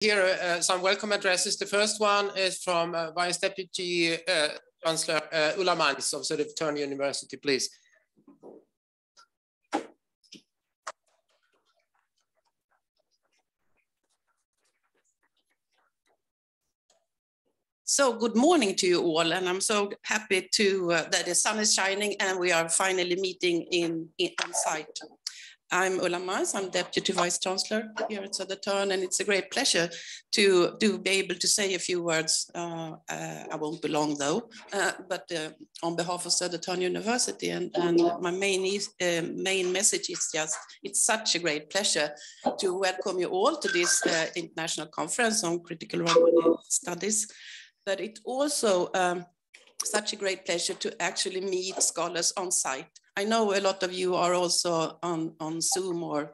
Here some welcome addresses. The first one is from Vice Deputy Chancellor Ulla of Södertörn University, please. So good morning to you all, and I'm so happy that the sun is shining and we are finally meeting on site. I'm Ulla, I'm Deputy Vice Chancellor here at Södertörn, and it's a great pleasure to be able to say a few words. I won't be long though, but on behalf of Södertörn University, and my main message is just, it's such a great pleasure to welcome you all to this international conference on critical Romani studies. But it's also such a great pleasure to actually meet scholars on site. I know a lot of you are also on Zoom or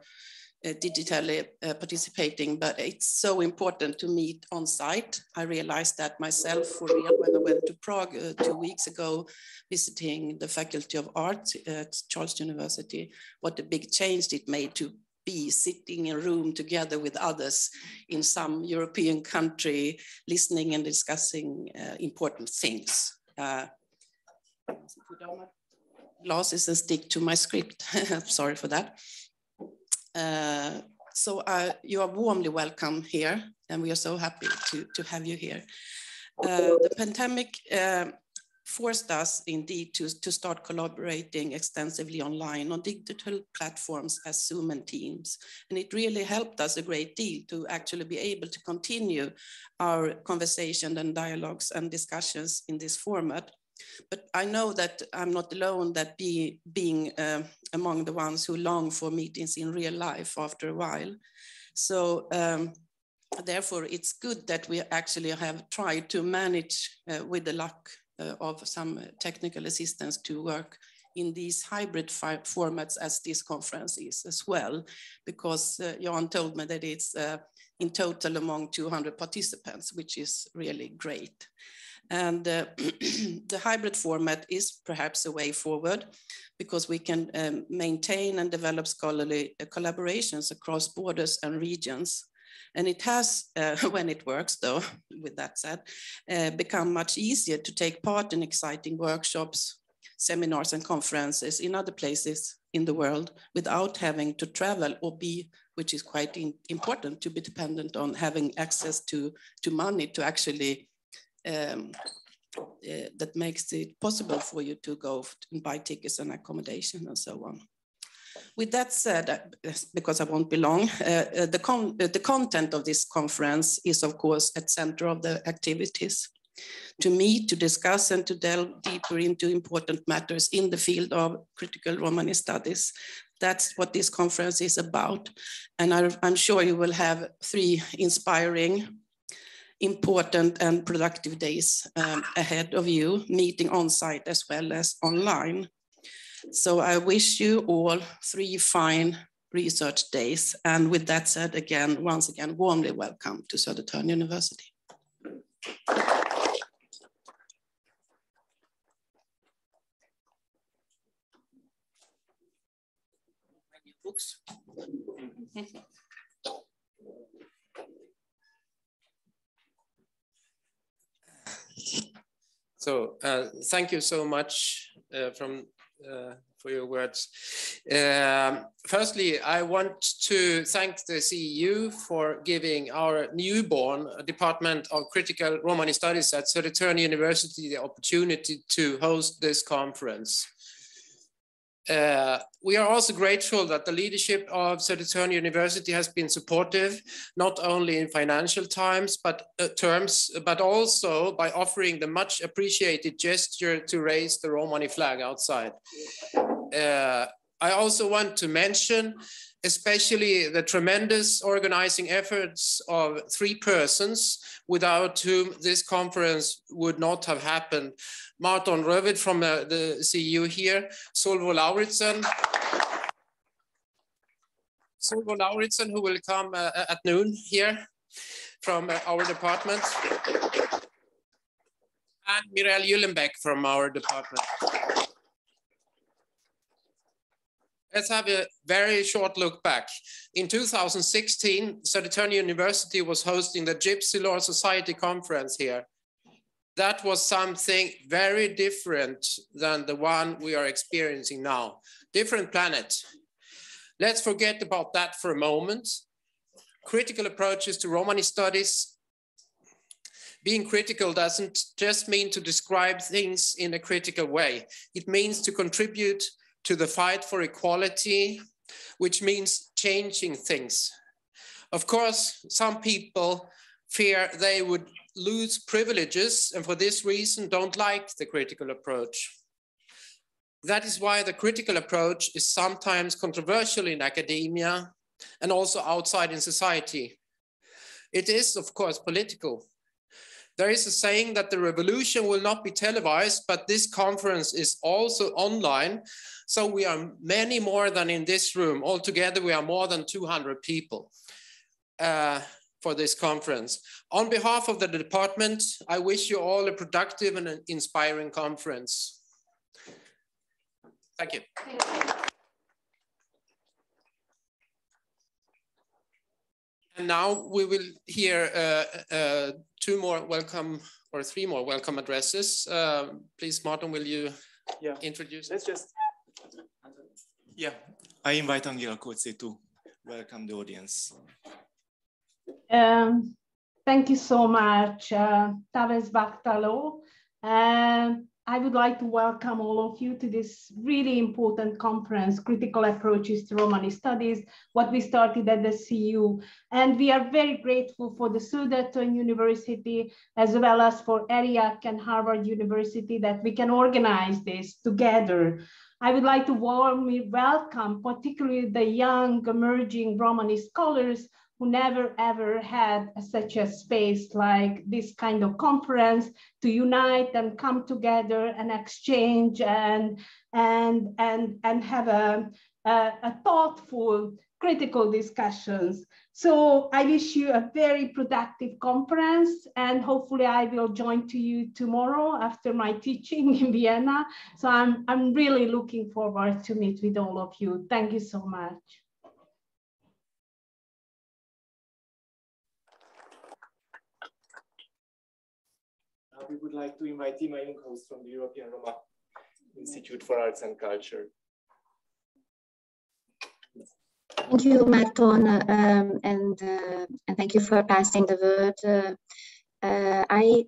digitally participating, but it's so important to meet on site. I realized that myself for real when I went to Prague 2 weeks ago, visiting the Faculty of Art at Charles University, what a big change it made to be sitting in a room together with others in some European country, listening and discussing important things. Put on my glasses and stick to my script. Sorry for that. So you are warmly welcome here, and we are so happy to have you here. The pandemic forced us indeed to start collaborating extensively online on digital platforms as Zoom and Teams. And it really helped us a great deal to actually be able to continue our conversation and dialogues and discussions in this format. But I know that I'm not alone that being among the ones who long for meetings in real life after a while. So therefore, it's good that we actually have tried to manage with the luck of some technical assistance to work in these hybrid formats as this conference is as well, because Jan told me that it's in total among 200 participants, which is really great. And the hybrid format is perhaps a way forward, because we can maintain and develop scholarly collaborations across borders and regions. And it has, when it works though, with that said, become much easier to take part in exciting workshops, seminars and conferences in other places in the world without having to travel or be, which is quite important, to be dependent on having access to money to actually, that makes it possible for you to go and buy tickets and accommodation and so on. With that said, because I won't be long, the content of this conference is, of course, at center of the activities. To meet, to discuss, and to delve deeper into important matters in the field of critical Romani studies. That's what this conference is about. And I'm sure you will have 3 inspiring, important, and productive days ahead of you, meeting on site as well as online. So I wish you all 3 fine research days. And with that said, once again, warmly welcome to Södertörn University. Books. So thank you so much for your words. Firstly, I want to thank the CEU for giving our newborn Department of Critical Romani Studies at Södertörn University the opportunity to host this conference. We are also grateful that the leadership of Södertörn University has been supportive, not only in financial terms, but also by offering the much appreciated gesture to raise the Romani flag outside. I also want to mention especially the tremendous organizing efforts of 3 persons without whom this conference would not have happened. Martin Rövid from the CEU here, Solvo Lauritsen, who will come at noon here from our department, and Mirelle Gyllenbäck from our department. Let's have a very short look back. In 2016, Södertörn University was hosting the Gypsy Law Society Conference here. That was something very different than the one we are experiencing now. Different planet. Let's forget about that for a moment. Critical approaches to Romani studies. Being critical doesn't just mean to describe things in a critical way. It means to contribute to the fight for equality, which means changing things. Of course, some people fear they would lose privileges and for this reason don't like the critical approach. That is why the critical approach is sometimes controversial in academia and also outside in society. It is, of course, political. There is a saying that the revolution will not be televised, but this conference is also online. So we are many more than in this room. Altogether, we are more than 200 people for this conference. On behalf of the department, I wish you all a productive and an inspiring conference. Thank you. And now we will hear three more welcome addresses. Please, Martin, will you introduce? Let's just. Yeah, I invite Angela Kocze to welcome the audience. Thank you so much, Taves Baktalo. I would like to welcome all of you to this really important conference, Critical Approaches to Romani Studies, what we started at the CU. And we are very grateful for the Södertörn University, as well as for ERIAC and Harvard University, that we can organize this together. I would like to warmly welcome particularly the young emerging Romani scholars who never ever had such a space like this kind of conference to unite and come together and exchange and have a thoughtful, critical discussions. So I wish you a very productive conference, and hopefully I will join to you tomorrow after my teaching in Vienna. So I'm really looking forward to meet with all of you. Thank you so much. We would like to invite Timea Junghaus from the European Roma Institute for Arts and Culture. Thank you, Marton, and thank you for passing the word. I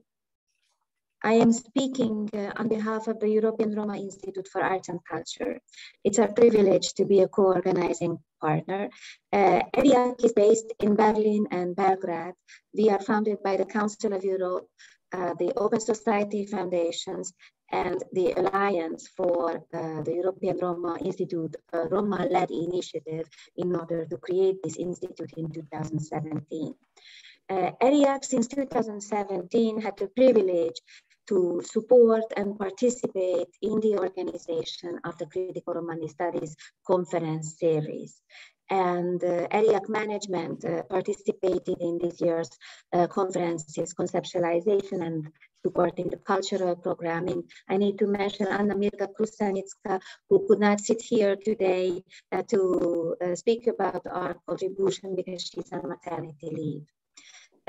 am speaking on behalf of the European Roma Institute for Arts and Culture. It's a privilege to be a co-organizing partner. ERIAC is based in Berlin and Belgrade. We are founded by the Council of Europe, the Open Society Foundations, and the Alliance for the European Roma Institute, a Roma-led initiative in order to create this institute in 2017. ERIAC since 2017 had the privilege to support and participate in the organization of the Critical Romani Studies Conference series. And ERIAC management participated in this year's conference's conceptualization and supporting the cultural programming. I need to mention Anna Mirka Krusanitska, who could not sit here today to speak about our contribution because she's on maternity leave.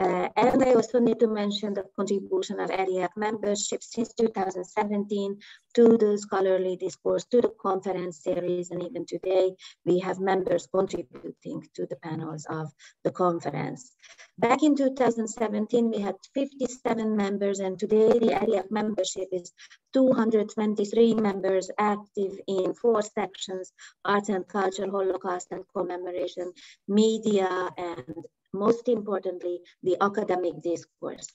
And I also need to mention the contribution of ERIAC membership since 2017 to the scholarly discourse, to the conference series, and even today we have members contributing to the panels of the conference. Back in 2017, we had 57 members, and today the ERIAC membership is 223 members active in 4 sections: arts and culture, Holocaust and commemoration, media, and most importantly, the academic discourse.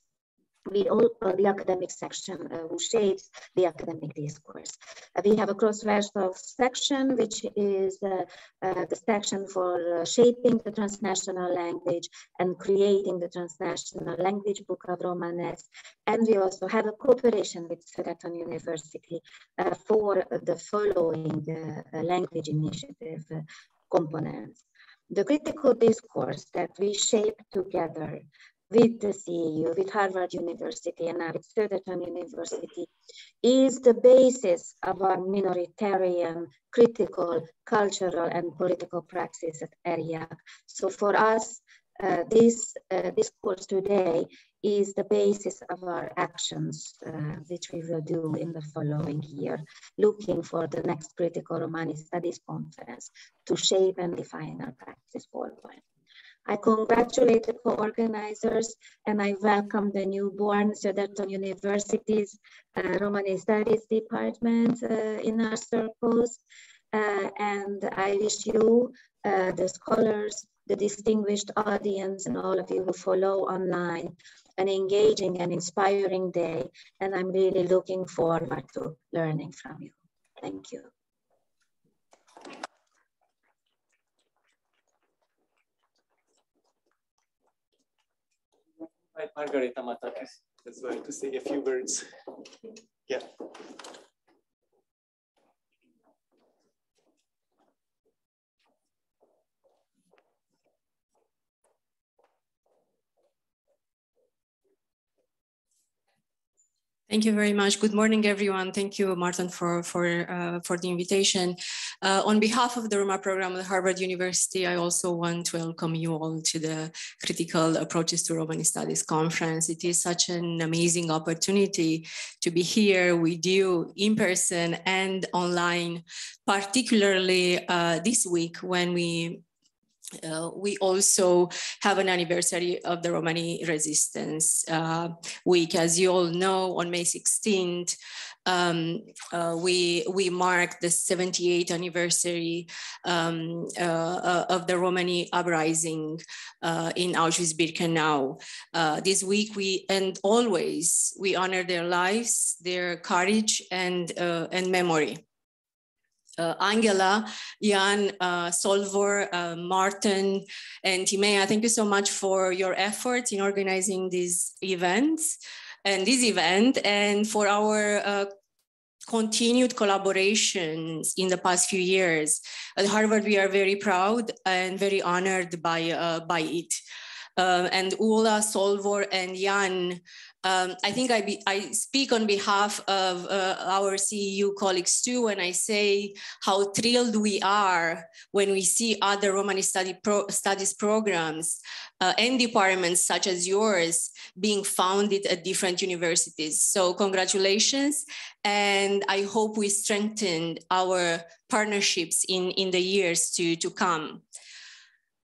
The academic section who shapes the academic discourse. We have a cross-versal section, which is the section for shaping the transnational language and creating the transnational language book of Romanes. And we also have a cooperation with Södertörn University for the following language initiative components. The critical discourse that we shape together with the CEU, with Harvard University, and now with Södertörn University, is the basis of our minoritarian, critical, cultural, and political praxis at ERIAC. So for us, this course today is the basis of our actions, which we will do in the following year, looking for the next critical Romani Studies Conference to shape and define our practice forward. I congratulate the co-organizers and I welcome the newborn Södertörn University's Romani Studies Department in our circles. And I wish you, the scholars, the distinguished audience, and all of you who follow online, an engaging and inspiring day. And I'm really looking forward to learning from you. Thank you. Margareta Matache as well to say a few words. Yeah. Thank you very much. Good morning, everyone. Thank you, Martin, for the invitation. On behalf of the Roma program at Harvard University, I also want to welcome you all to the Critical Approaches to Romani Studies Conference. It is such an amazing opportunity to be here with you in person and online, particularly this week when we also have an anniversary of the Romani Resistance Week. As you all know, on May 16th, we marked the 78th anniversary of the Romani uprising in Auschwitz-Birkenau. This week, and always, we honor their lives, their courage, and memory. Angela, Jan, Solvor, Martin, and Timea, thank you so much for your efforts in organizing these events and this event, and for our continued collaborations in the past few years. At Harvard, we are very proud and very honored by it. And Ulla, Solvor, and Jan, I think I speak on behalf of our CEU colleagues too, when I say how thrilled we are when we see other Romani studies programs and departments such as yours being founded at different universities. So congratulations, and I hope we strengthen our partnerships in the years to come.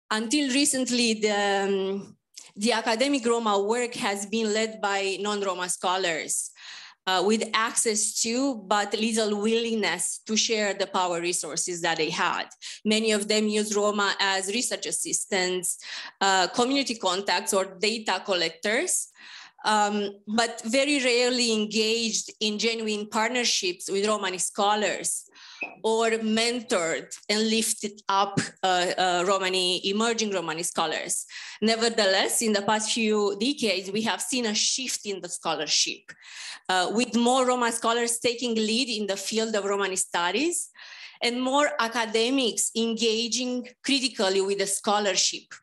Until recently, the academic Roma work has been led by non-Roma scholars with access to, but little willingness to share the power resources that they had. Many of them use Roma as research assistants, community contacts, or data collectors, but very rarely engaged in genuine partnerships with Romani scholars, or mentored and lifted up emerging Romani scholars. Nevertheless, in the past few decades, we have seen a shift in the scholarship, with more Roma scholars taking lead in the field of Romani studies, and more academics engaging critically with the scholarship.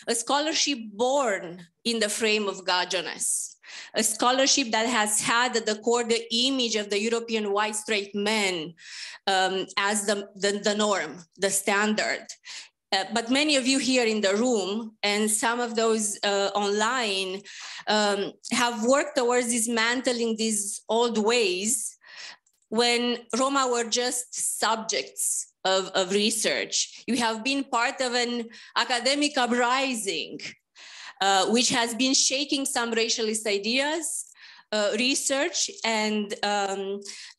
A scholarship born in the frame of Gajones, a scholarship that has had at the core the image of the European white straight man as the norm, the standard. But many of you here in the room and some of those online have worked towards dismantling these old ways when Roma were just subjects of research. You have been part of an academic uprising, which has been shaking some racialist ideas, research, and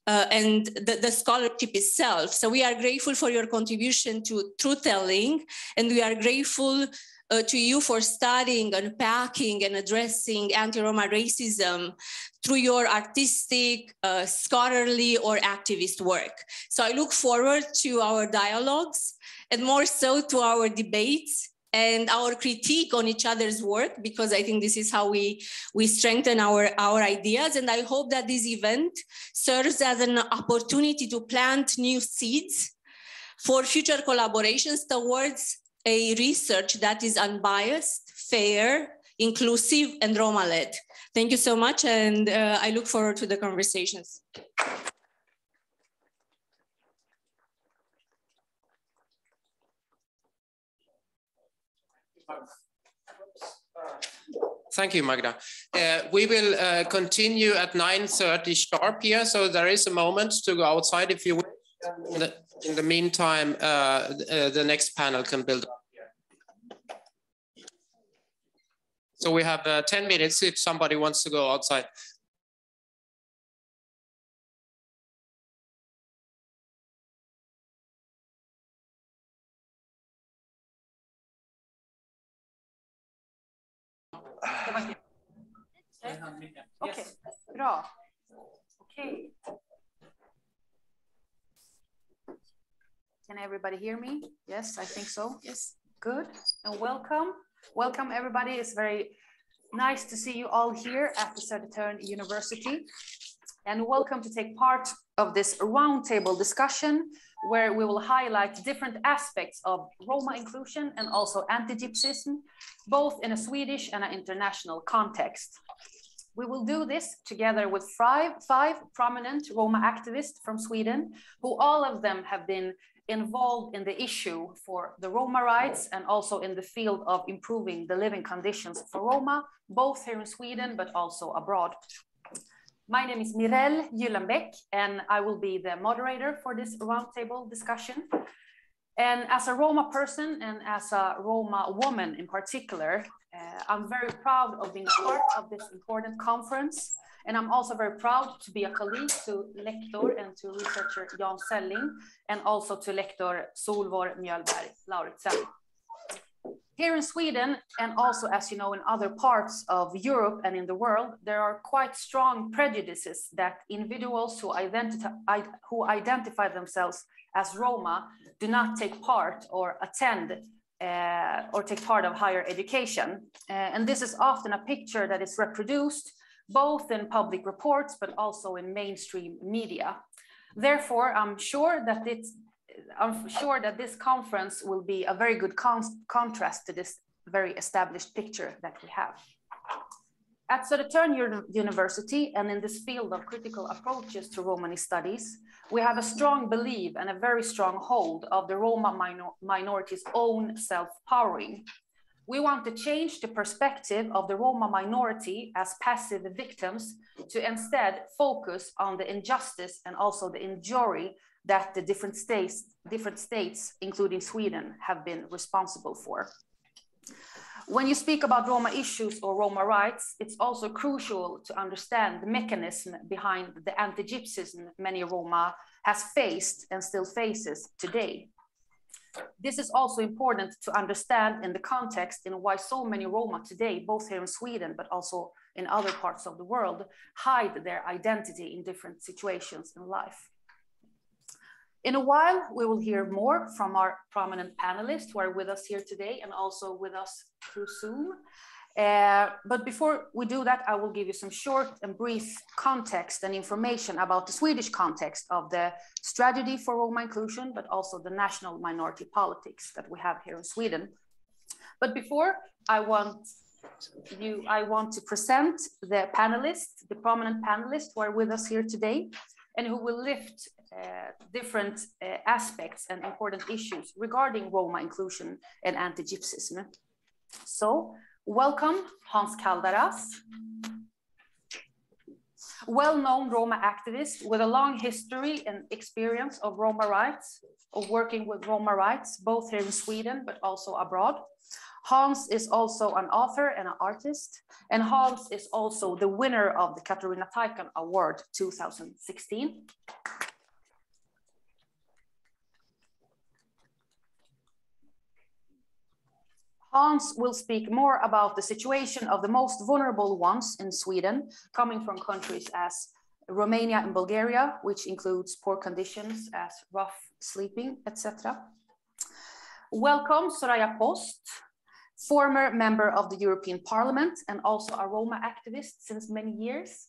the scholarship itself. So we are grateful for your contribution to truth-telling, and we are grateful to you for studying, unpacking, and addressing anti-Roma racism through your artistic, scholarly, or activist work. So I look forward to our dialogues, and more so to our debates and our critique on each other's work, because I think this is how we strengthen our ideas. And I hope that this event serves as an opportunity to plant new seeds for future collaborations towards a research that is unbiased, fair, inclusive, and Roma-led. Thank you so much, and I look forward to the conversations. Thank you, Magda. We will continue at 9:30 sharp here, so there is a moment to go outside if you wish. In the meantime, the next panel can build up here. So we have 10 minutes if somebody wants to go outside. Okay, bra. Okay. Can everybody hear me? Yes, I think so. Yes. Good. And welcome. Welcome, everybody. It's very nice to see you all here at the Södertörn University. And welcome to take part of this roundtable discussion where we will highlight different aspects of Roma inclusion and also anti-gypsyism, both in a Swedish and an international context. We will do this together with five prominent Roma activists from Sweden, who all of them have been involved in the issue for the Roma rights and also in the field of improving the living conditions for Roma, both here in Sweden, but also abroad. My name is Mirelle Gyllenbäck, and I will be the moderator for this roundtable discussion. And as a Roma person and as a Roma woman in particular, I'm very proud of being part of this important conference. And I'm also very proud to be a colleague to lector and to researcher Jan Selling, and also to lector Solvor Mjölberg Lauritsen. Here in Sweden, and also, as you know, in other parts of Europe and in the world, there are quite strong prejudices that individuals who identify themselves as Roma do not take part or attend or take part of higher education. And this is often a picture that is reproduced both in public reports, but also in mainstream media. Therefore, I'm sure that this conference will be a very good contrast to this very established picture that we have. At Södertörn University and in this field of critical approaches to Romani studies, we have a strong belief and a very strong hold of the Roma minority's own self-powering. We want to change the perspective of the Roma minority as passive victims to instead focus on the injustice and also the injury that the different states, including Sweden, have been responsible for. When you speak about Roma issues or Roma rights, it's also crucial to understand the mechanism behind the anti-gypsyism many Roma has faced and still faces today. This is also important to understand in the context in why so many Roma today, both here in Sweden, but also in other parts of the world, hide their identity in different situations in life. In a while, we will hear more from our prominent panelists who are with us here today and also with us through Zoom. But before we do that, I will give you some short and brief context and information about the Swedish context of the strategy for Roma inclusion, but also the national minority politics that we have here in Sweden. But before, I want to present the panelists, the prominent panelists who are with us here today, and who will lift different aspects and important issues regarding Roma inclusion and anti-gypsyism. So, welcome Hans Caldaras, well-known Roma activist with a long history and experience of Roma rights, of working with Roma rights, both here in Sweden, but also abroad. Hans is also an author and an artist, and Hans is also the winner of the Katarina Taikan Award 2016. Hans will speak more about the situation of the most vulnerable ones in Sweden, coming from countries as Romania and Bulgaria, which includes poor conditions as rough sleeping, etc. Welcome Soraya Post, former member of the European Parliament and also a Roma activist since many years.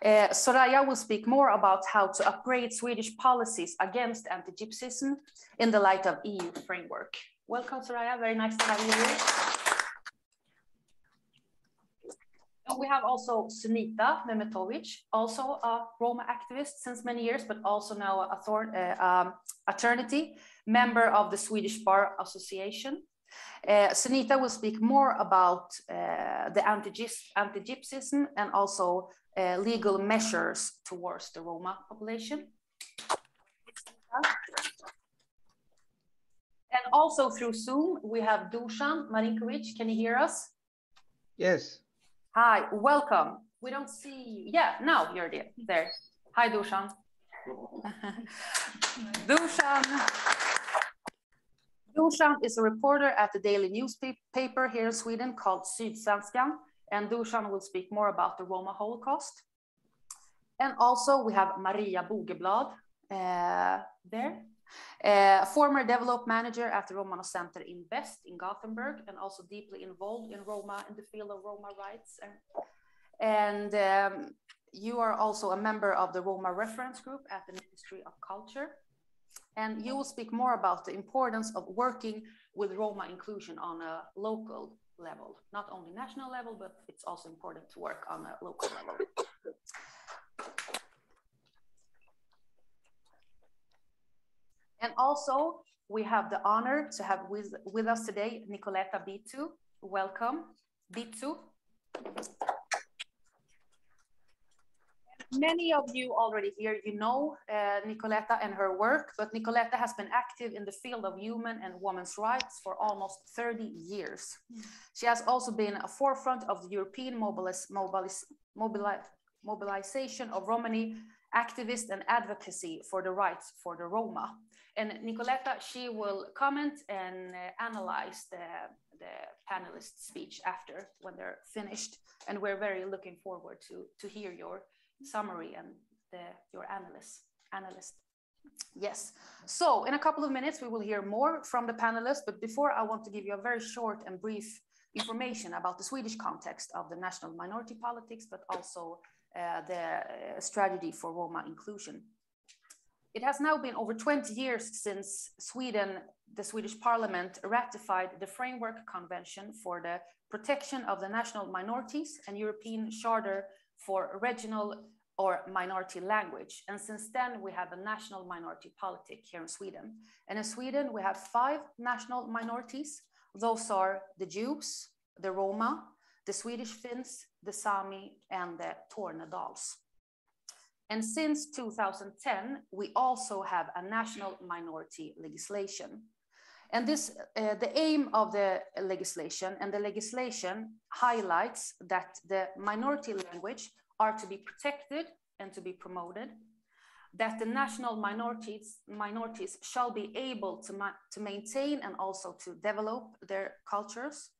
Soraya will speak more about how to upgrade Swedish policies against anti-gypsyism in the light of EU framework. Welcome, Soraya. Very nice to have you here. We have also Sunita Limitovich, also a Roma activist since many years, but also now an attorney, member of the Swedish Bar Association. Sunita will speak more about the anti-gypsyism and also legal measures towards the Roma population. And also through Zoom, we have Dusan Marinkovic. Can you hear us? Yes. Hi, welcome. We don't see, yeah, now you're there. Hi, Dusan. Dusan is a reporter at the daily newspaper here in Sweden called Sydsvenskan, and Dusan will speak more about the Roma Holocaust. And also we have Maria Bogeblad there. Former development manager at the Romano Center in West in Gothenburg, and also deeply involved in Roma in the field of Roma rights. And you are also a member of the Roma reference group at the Ministry of Culture. And you will speak more about the importance of working with Roma inclusion on a local level, not only national level, but it's also important to work on a local level. And also, we have the honor to have with us today, Nicoleta Bitu. Welcome, Bitu. Many of you already here, you know Nicoleta and her work, but Nicoleta has been active in the field of human and women's rights for almost 30 years. She has also been a forefront of the European mobilization of Romani activists and advocacy for the rights for the Roma. And Nicoleta, she will comment and analyze the panelist speech after when they're finished. And we're very looking forward to hear your summary and your analyst. Yes, so in a couple of minutes, we will hear more from the panelists. But before, I want to give you a very short and brief information about the Swedish context of the national minority politics, but also the strategy for Roma inclusion. It has now been over 20 years since the Swedish Parliament ratified the Framework Convention for the Protection of the National Minorities and European Charter for Regional or Minority Language. And since then, we have a national minority politic here in Sweden. And in Sweden, we have 5 national minorities. Those are the Jews, the Roma, the Swedish Finns, the Sami, and the Tornedals. And since 2010, we also have a national minority legislation. And this, the aim of the legislation, and the legislation highlights that the minority language are to be protected and to be promoted, that the national minorities shall be able to maintain and also to develop their cultures,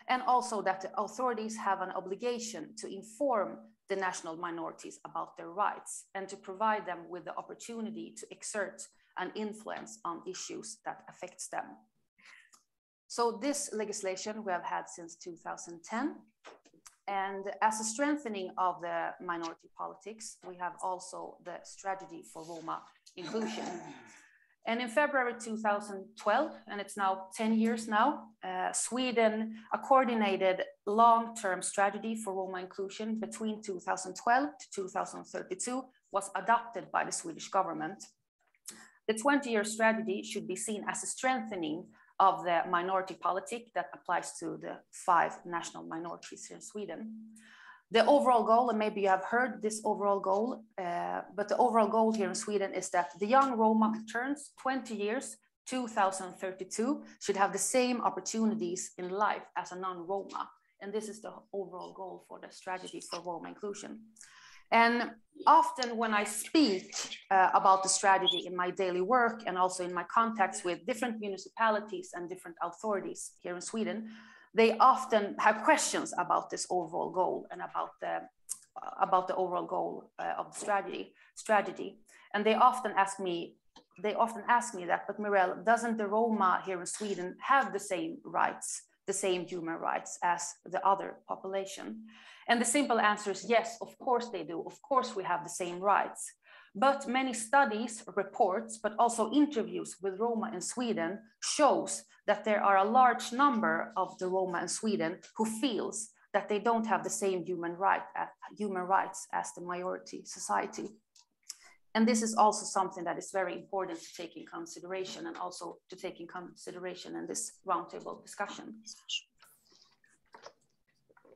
and also that the authorities have an obligation to inform the national minorities about their rights and to provide them with the opportunity to exert an influence on issues that affects them. So this legislation we have had since 2010. And as a strengthening of the minority politics, we have also the strategy for Roma inclusion. And in February 2012, and it's now 10 years now, Sweden, a coordinated long-term strategy for Roma inclusion between 2012 to 2032 was adopted by the Swedish government. The 20-year strategy should be seen as a strengthening of the minority politic that applies to the 5 national minorities here in Sweden. The overall goal, and maybe you have heard this overall goal, but the overall goal here in Sweden is that the young Roma who turns 20 years, 2032, should have the same opportunities in life as a non-Roma. And this is the overall goal for the strategy for Roma inclusion. And often when I speak about the strategy in my daily work and also in my contacts with different municipalities and different authorities here in Sweden, they often have questions about this overall goal and about the overall goal of the strategy. And they often ask me that, but Mirelle, doesn't the Roma here in Sweden have the same rights, the same human rights as the other population? And the simple answer is yes, of course they do. Of course we have the same rights. But many studies, reports, but also interviews with Roma in Sweden shows that there are a large number of the Roma in Sweden who feels that they don't have the same human rights as the majority society. And this is also something that is very important to take in consideration, and also to take in consideration in this roundtable discussion.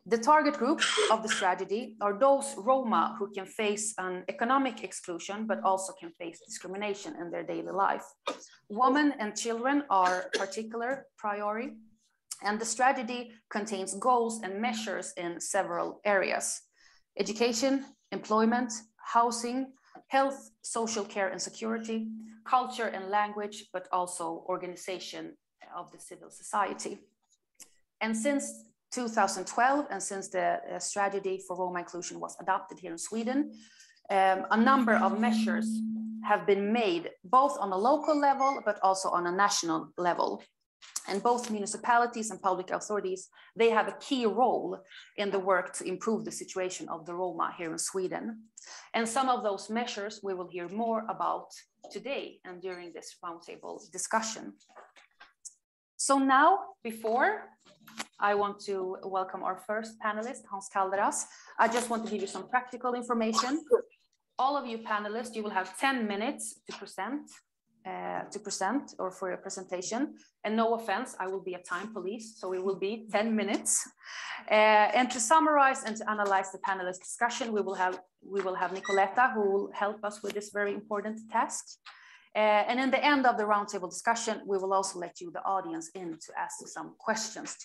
The target group of the strategy are those Roma who can face an economic exclusion, but also can face discrimination in their daily life. Women and children are particular priority, and the strategy contains goals and measures in several areas: education, employment, housing, health, social care and security, culture and language, but also organization of the civil society. And since 2012, and since the strategy for Roma inclusion was adopted here in Sweden, a number of measures have been made, both on a local level, but also on a national level. And both municipalities and public authorities, they have a key role in the work to improve the situation of the Roma here in Sweden. And some of those measures we will hear more about today and during this roundtable discussion. So now, before I want to welcome our first panelist, Hans Caldaras, I just want to give you some practical information. All of you panelists, you will have 10 minutes to present or for your presentation. And no offense, I will be a time police, so it will be 10 minutes. And to summarize and to analyze the panelist discussion, we will have Nicoleta, who will help us with this very important task. And in the end of the roundtable discussion, we will also let you, the audience, in to ask some questions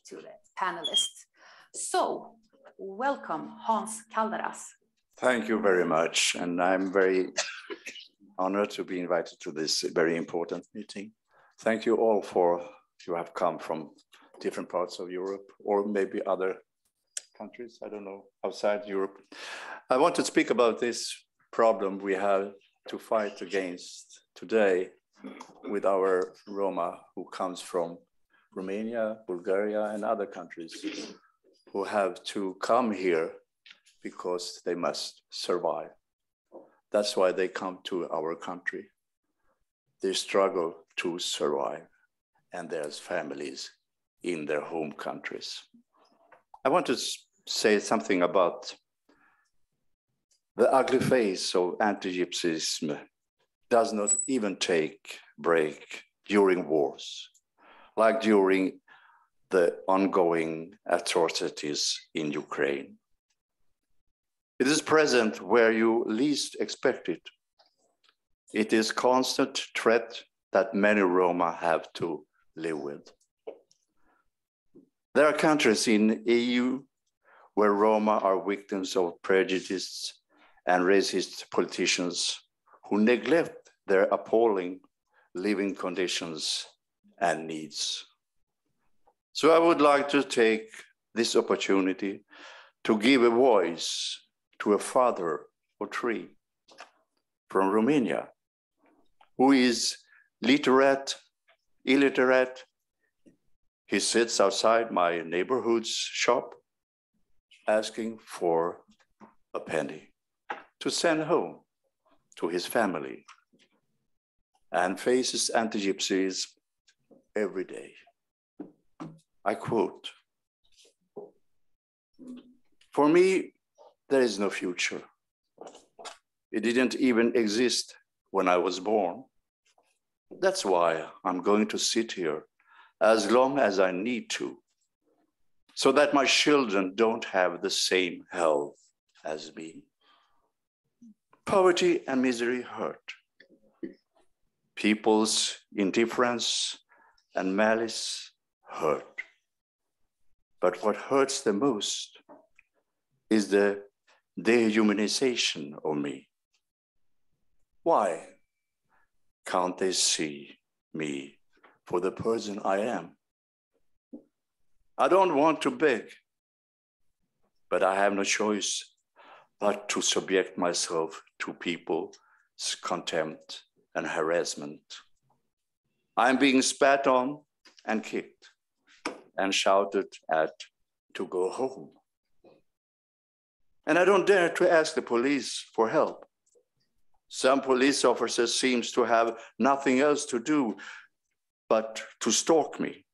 to the panelists. So, welcome, Hans Caldaras. Thank you very much, and I'm very honored to be invited to this very important meeting. Thank you all you have come from different parts of Europe, or maybe other countries, I don't know, outside Europe. I want to speak about this problem we have to fight against today with our Roma who comes from Romania, Bulgaria, and other countries who have to come here because they must survive. That's why they come to our country. They struggle to survive, and there's families in their home countries. I want to say something about the ugly face of anti-gypsyism. Does not even take break during wars, like during the ongoing atrocities in Ukraine. It is present where you least expect it. It is constant threat that many Roma have to live with. There are countries in EU where Roma are victims of prejudice and racist politicians who neglect their appalling living conditions and needs. So I would like to take this opportunity to give a voice to a father of three from Romania, who is illiterate. He sits outside my neighborhood's shop asking for a penny to send home to his family, and faces anti-gypsyism every day. I quote, "For me, there is no future. It didn't even exist when I was born. That's why I'm going to sit here as long as I need to, so that my children don't have the same health as me. Poverty and misery hurt. People's indifference and malice hurt. But what hurts the most is the dehumanization of me. Why can't they see me for the person I am? I don't want to beg, but I have no choice but to subject myself to people's contempt and harassment. I'm being spat on and kicked and shouted at to go home. And I don't dare to ask the police for help. Some police officers seem to have nothing else to do but to stalk me.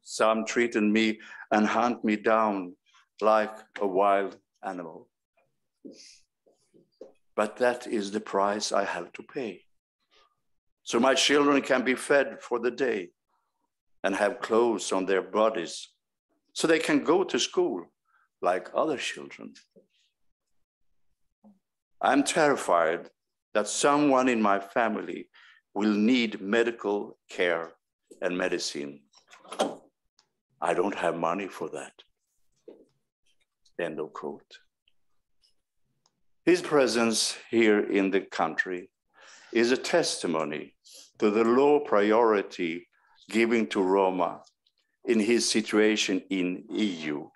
Some treated me and hunt me down like a wild animal. But that is the price I have to pay. So my children can be fed for the day and have clothes on their bodies, so they can go to school like other children. I'm terrified that someone in my family will need medical care and medicine. I don't have money for that. End of quote. His presence here in the country is a testimony to the low priority given to Roma in his situation in EU.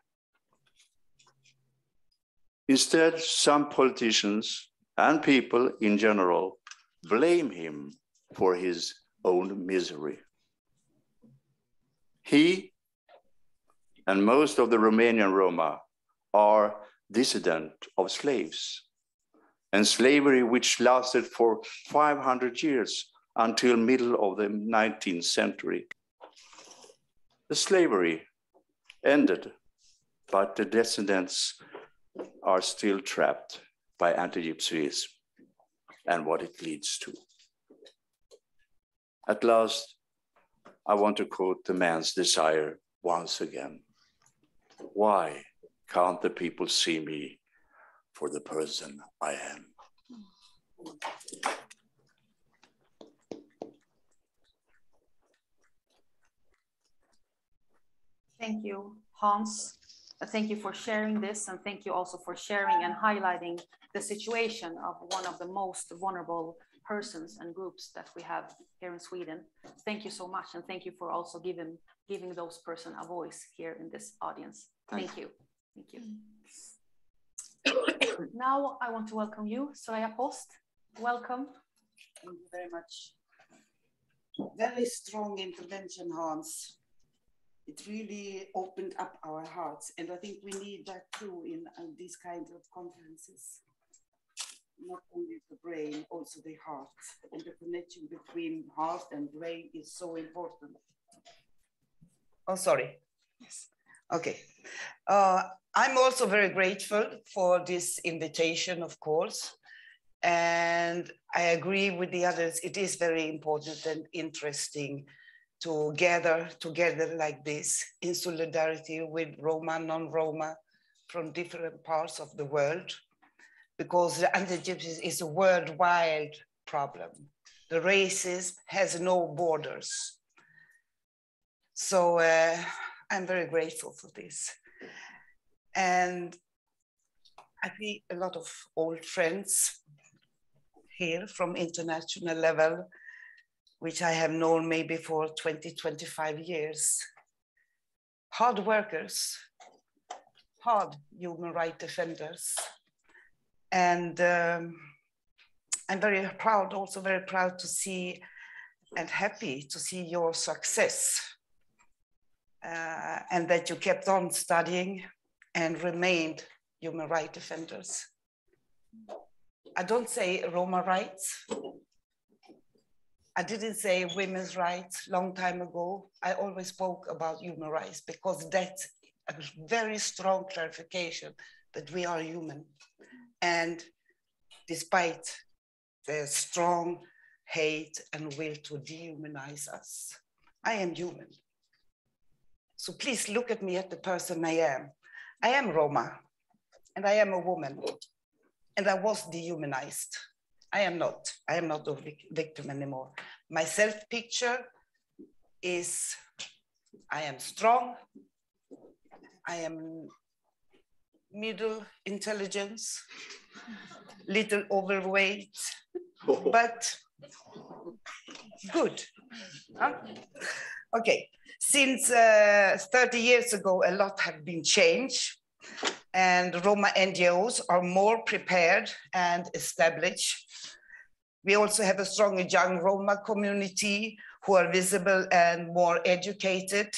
Instead, some politicians and people in general blame him for his own misery. He and most of the Romanian Roma are descendants of slaves, and slavery which lasted for 500 years until middle of the 19th century. The slavery ended, but the descendants are still trapped by anti-gypsyism and what it leads to. At last, I want to quote the man's desire once again. Why can't the people see me for the person I am? Thank you, Hans. Thank you for sharing this, and thank you also for sharing and highlighting the situation of one of the most vulnerable persons and groups that we have here in Sweden. Thank you so much, and thank you for also giving those persons a voice here in this audience. Thank you. Thank you. Now I want to welcome you, Soraya Post. Welcome. Thank you very much. Very strong intervention, Hans. It really opened up our hearts, and I think we need that too in these kinds of conferences. Not only the brain, also the heart, and the connection between heart and brain is so important. Oh, sorry. Yes. Okay. I'm also very grateful for this invitation, of course, and I agree with the others. It is very important and interesting to gather together like this in solidarity with Roma, non-Roma from different parts of the world, because the anti-gypsyism is a worldwide problem. The racism has no borders. So I'm very grateful for this. And I see a lot of old friends here from international level, which I have known maybe for 20, 25 years. Hard workers, hard human rights defenders. And I'm very proud, also very proud to see and happy to see your success and that you kept on studying and remained human rights defenders. I don't say Roma rights. I didn't say women's rights long time ago. I always spoke about human rights because that's a very strong clarification that we are human. And despite the strong hate and will to dehumanize us, I am human. So please look at me as the person I am. I am Roma, and I am a woman, and I was dehumanized. I am not a victim anymore. My self-picture is, I am strong, I am middle intelligence, little overweight, but good. Huh? Okay, since 30 years ago, a lot have been changed, and Roma NGOs are more prepared and established. We also have a stronger young Roma community who are visible and more educated.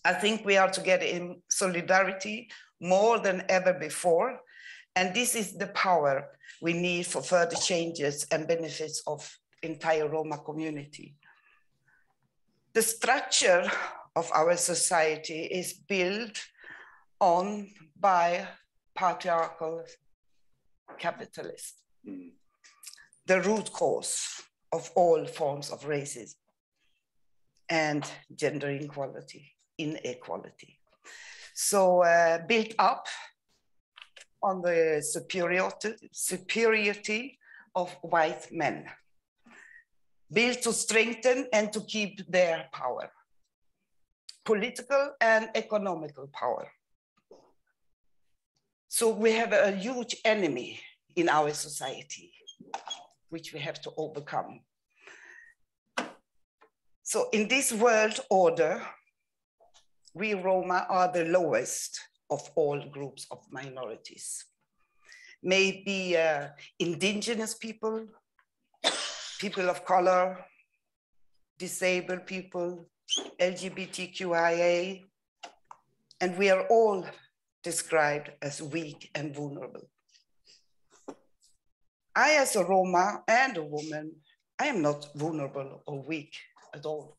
I think we are together in solidarity more than ever before. And this is the power we need for further changes and benefits of entire Roma community. The structure of our society is built on by patriarchal capitalism, the root cause of all forms of racism and gender inequality. So built up on the superiority of white men, built to strengthen and to keep their power, political and economical power. So we have a huge enemy in our society, which we have to overcome. So in this world order, we Roma are the lowest of all groups of minorities. Maybe indigenous people, people of color, disabled people, LGBTQIA, and we are all described as weak and vulnerable. I, as a Roma and a woman, I am not vulnerable or weak at all.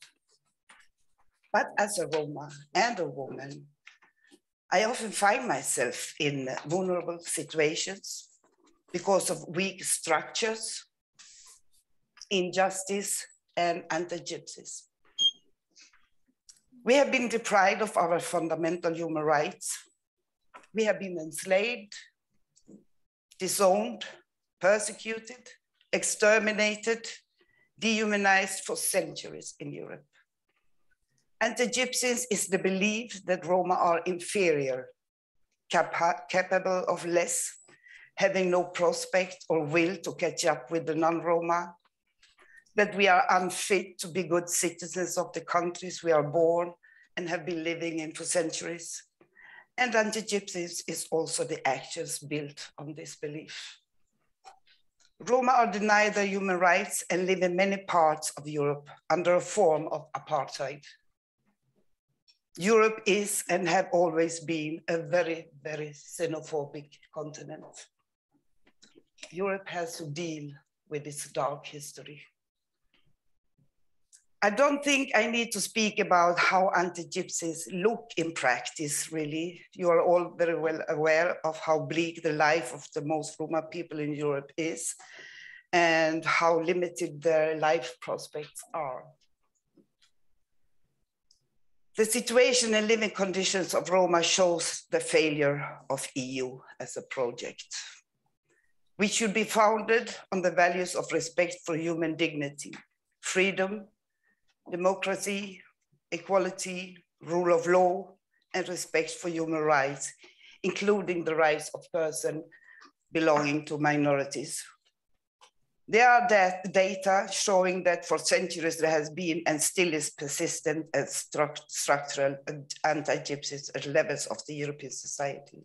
But as a Roma and a woman, I often find myself in vulnerable situations because of weak structures, injustice, and anti-gypsyism. We have been deprived of our fundamental human rights. We have been enslaved, disowned, persecuted, exterminated, dehumanized for centuries in Europe. Anti-gypsyism is the belief that Roma are inferior, capable of less, having no prospect or will to catch up with the non-Roma, that we are unfit to be good citizens of the countries we are born and have been living in for centuries. And anti-gypsyism is also the actions built on this belief. Roma are denied their human rights and live in many parts of Europe under a form of apartheid. Europe is and have always been a very, very xenophobic continent. Europe has to deal with its dark history. I don't think I need to speak about how anti-gypsies look in practice, really. You are all very well aware of how bleak the life of the most Roma people in Europe is and how limited their life prospects are. The situation and living conditions of Roma shows the failure of EU as a project, which should be founded on the values of respect for human dignity, freedom, democracy, equality, rule of law, and respect for human rights, including the rights of persons belonging to minorities. There are data showing that for centuries there has been and still is persistent and structural anti-gypsyism at levels of the European society.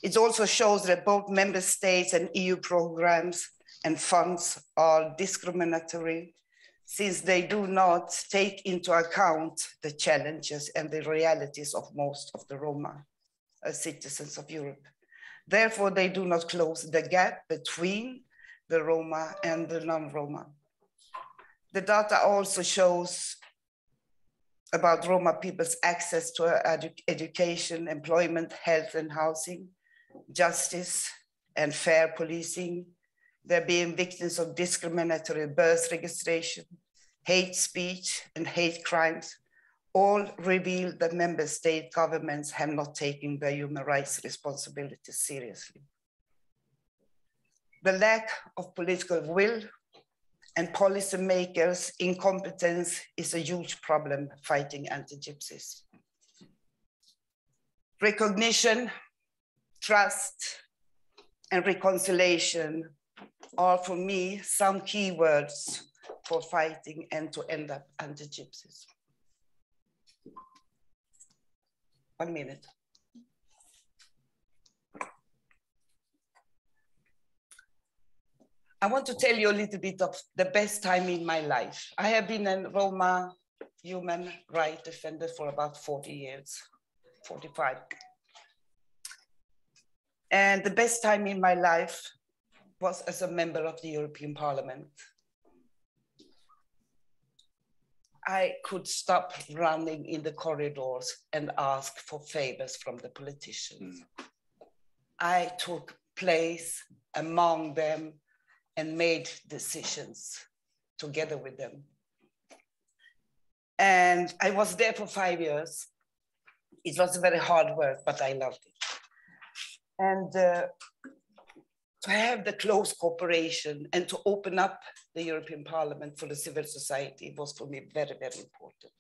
It also shows that both member states and EU programs and funds are discriminatory, since they do not take into account the challenges and the realities of most of the Roma as citizens of Europe. Therefore, they do not close the gap between the Roma and the non-Roma. The data also shows about Roma people's access to education, employment, health and housing, justice and fair policing. They're being victims of discriminatory birth registration, hate speech, and hate crimes, all reveal that member state governments have not taken their human rights responsibilities seriously. The lack of political will and policymakers' incompetence is a huge problem fighting anti-gypsies. Recognition, trust, and reconciliation are for me some key words for fighting and to end up anti-gypsies. 1 minute. I want to tell you a little bit of the best time in my life. I have been a Roma human rights defender for about 40 years, 45. And the best time in my life was as a member of the European Parliament. I could stop running in the corridors and ask for favors from the politicians. I took place among them and made decisions together with them. And I was there for 5 years. It was very hard work, but I loved it. And to have the close cooperation and to open up the European Parliament for the civil society was for me very, very important.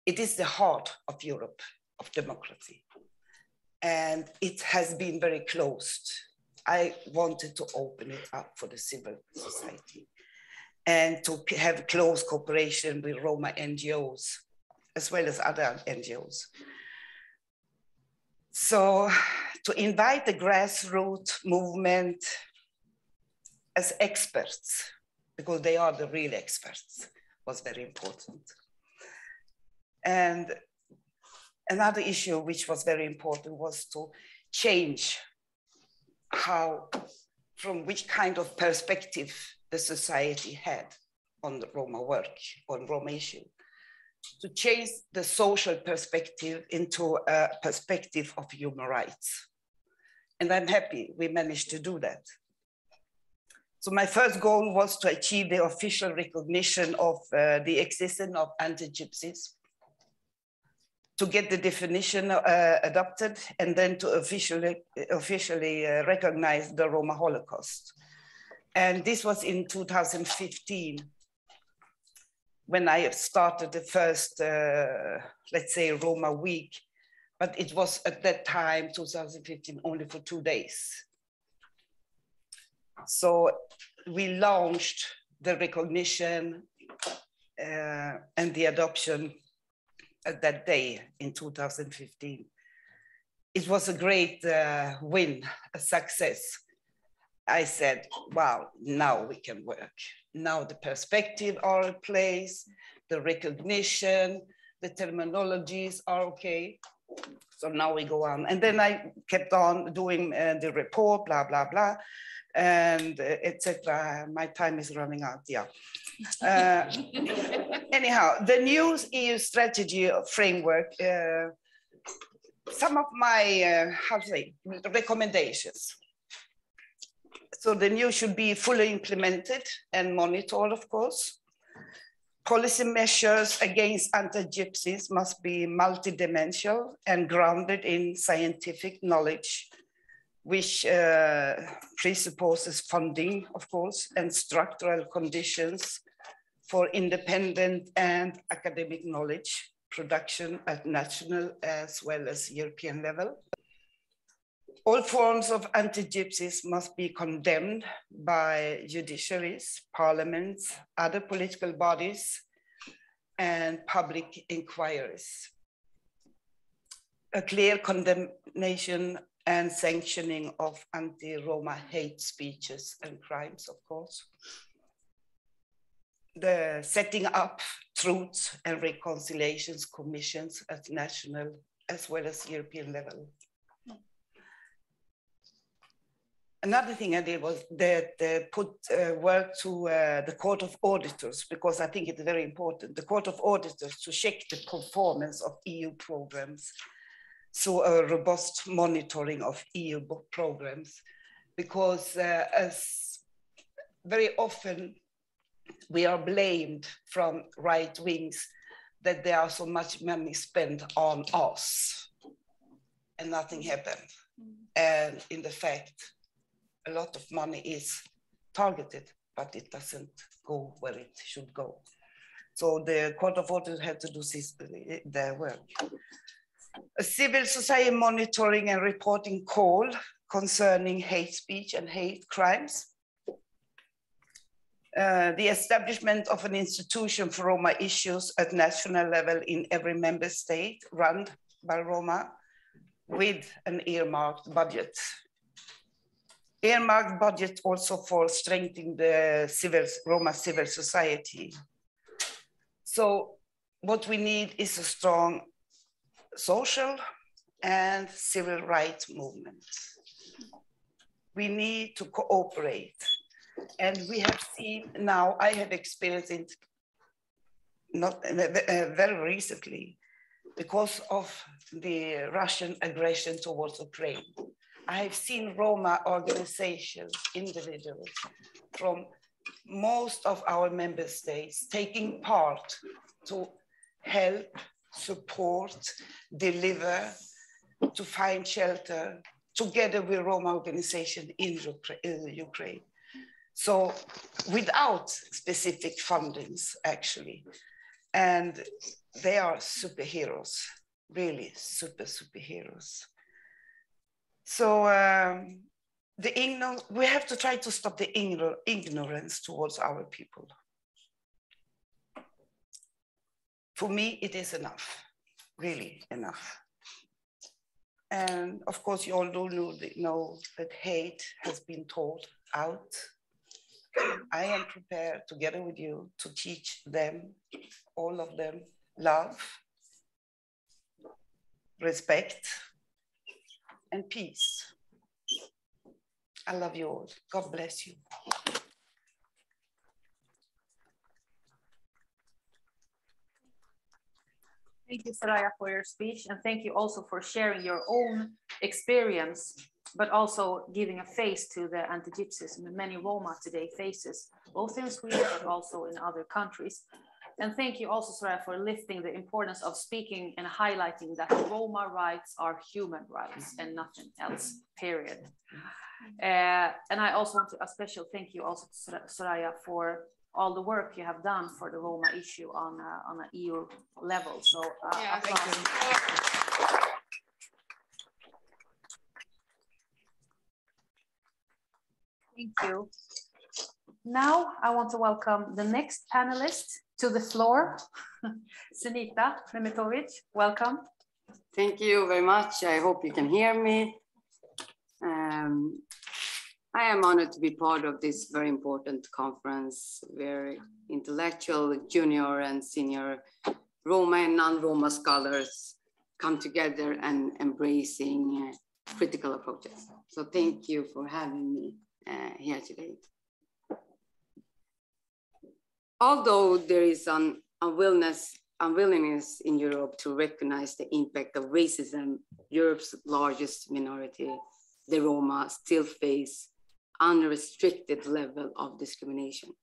It is the heart of Europe, of democracy. And it has been very closed. I wanted to open it up for the civil society and to have close cooperation with Roma NGOs, as well as other NGOs. So to invite the grassroots movement as experts, because they are the real experts, was very important. And another issue which was very important was to change how, from which kind of perspective the society had on the Roma work, on Roma issue, to change the social perspective into a perspective of human rights. And I'm happy we managed to do that. So my first goal was to achieve the official recognition of the existence of anti-gypsies, to get the definition adopted, and then to officially recognize the Roma Holocaust. And this was in 2015, when I started the first, let's say, Roma week, but it was at that time, 2015, only for 2 days. So we launched the recognition and the adoption at that day in 2015. It was a great win, a success. I said, wow, now we can work. Now the perspective are in place, the recognition, the terminologies are okay. So now we go on. And then I kept on doing the report, blah, blah, blah, and etc. My time is running out, yeah. Anyhow, the new EU strategy framework, some of my, how to say, recommendations. So the new should be fully implemented and monitored, of course. Policy measures against anti-gypsies must be multidimensional and grounded in scientific knowledge, which presupposes funding, of course, and structural conditions for independent and academic knowledge production at national as well as European level. All forms of anti-gypsies must be condemned by judiciaries, parliaments, other political bodies, and public inquiries. A clear condemnation and sanctioning of anti-Roma hate speeches and crimes, of course. The setting up truth and reconciliations commissions at national as well as European level. Another thing I did was that put work to the Court of Auditors, because I think it's very important. The Court of Auditors to check the performance of EU programs. So a robust monitoring of EU programs, because as very often we are blamed from right wings that there are so much money spent on us and nothing happened. And in the fact, a lot of money is targeted, but it doesn't go where it should go. So the Court of Auditors had to do their work. A civil society monitoring and reporting call concerning hate speech and hate crimes. The establishment of an institution for Roma issues at national level in every member state run by Roma with an earmarked budget. Earmarked budget also for strengthening the Roma civil society. So what we need is a strong social and civil rights movement. We need to cooperate. And we have seen now, I have experienced it not very recently, because of the Russian aggression towards Ukraine, I have seen Roma organizations, individuals from most of our member states taking part to help, support, deliver, to find shelter together with Roma organizations in Ukraine. So without specific fundings, actually. And they are superheroes, really superheroes. So we have to try to stop the ignorance towards our people. For me, it is enough, really enough. And of course, you all know that hate has been taught out. I am prepared, together with you, to teach them, all of them, love, respect, and peace. I love you all. God bless you. Thank you, Soraya, for your speech, and thank you also for sharing your own experience, but also giving a face to the anti-gypsyism many Roma today faces, both in Sweden but also in other countries. And thank you also, Soraya, for lifting the importance of speaking and highlighting that Roma rights are human rights and nothing else, period. And I also want to a special thank you also to Soraya for all the work you have done for the Roma issue on an EU level. So yeah, thank you. Thank you. Now I want to welcome the next panelist to the floor, Sunita Limitovich. Welcome. Thank you very much. I hope you can hear me. I am honored to be part of this very important conference where intellectual, junior and senior Roma and non-Roma scholars come together and embracing critical approaches. So thank you for having me here today. Although there is an unwillingness in Europe to recognize the impact of racism, Europe's largest minority, the Roma, still face unrestricted level of discrimination.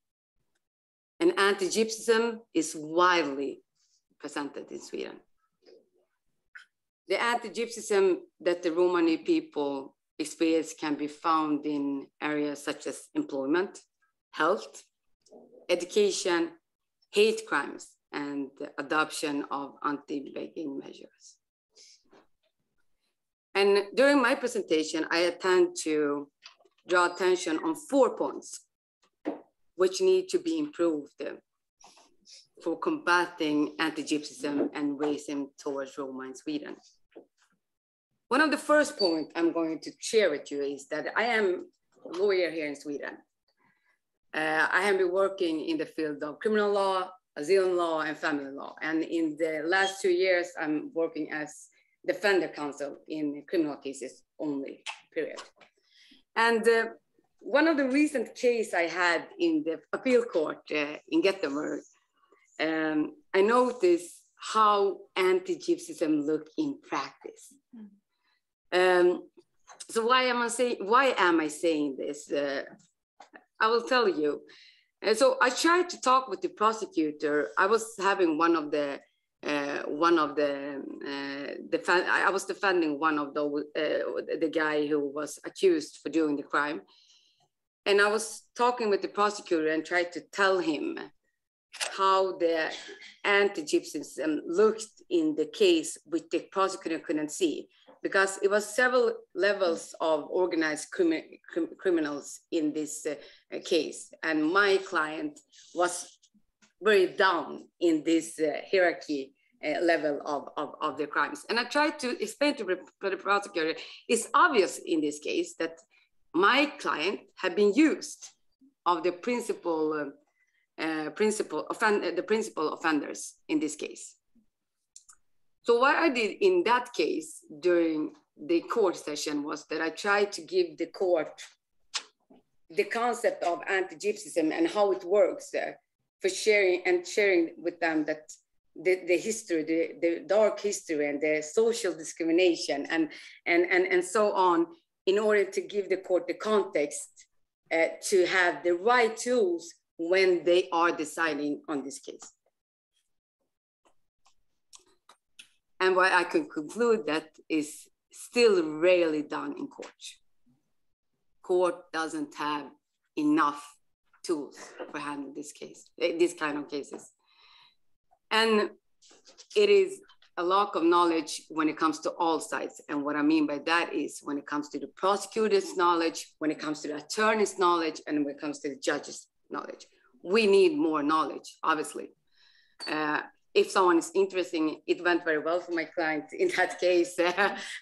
And anti-gypsyism is widely presented in Sweden. The anti-gypsyism that the Romani people experience can be found in areas such as employment, health, education, hate crimes, and the adoption of anti-begging measures. And during my presentation, I intend to draw attention on 4 points which need to be improved for combating anti-gypsyism and racism towards Roma in Sweden. One of the first points I'm going to share with you is that I am a lawyer here in Sweden. I have been working in the field of criminal law, asylum law, and family law. And in the last 2 years, I'm working as defender counsel in criminal cases only, period. And one of the recent cases I had in the appeal court in Gothenburg, I noticed how anti-gypsyism look in practice. So why am I saying this? I will tell you. And so I tried to talk with the prosecutor. I was having I was defending one of the guy who was accused for doing the crime. And I was talking with the prosecutor and tried to tell him how the anti-gypsyism looked in the case, which the prosecutor couldn't see, because it was several levels of organized criminals in this case. And my client was very down in this hierarchy level of the crimes. And I tried to explain to the prosecutor, it's obvious in this case that my client had been used of the principal offenders in this case. So what I did in that case during the court session was that I tried to give the court the concept of anti-gypsyism and how it works there, for sharing with them that the history, the dark history and the social discrimination and so on, in order to give the court the context to have the right tools when they are deciding on this case. And what I can conclude that is still rarely done in court. Court doesn't have enough tools for handling this case, this kind of cases. And it is a lack of knowledge when it comes to all sides. And what I mean by that is when it comes to the prosecutor's knowledge, when it comes to the attorney's knowledge, and when it comes to the judge's knowledge. We need more knowledge, obviously. If someone is interested, it went very well for my client in that case.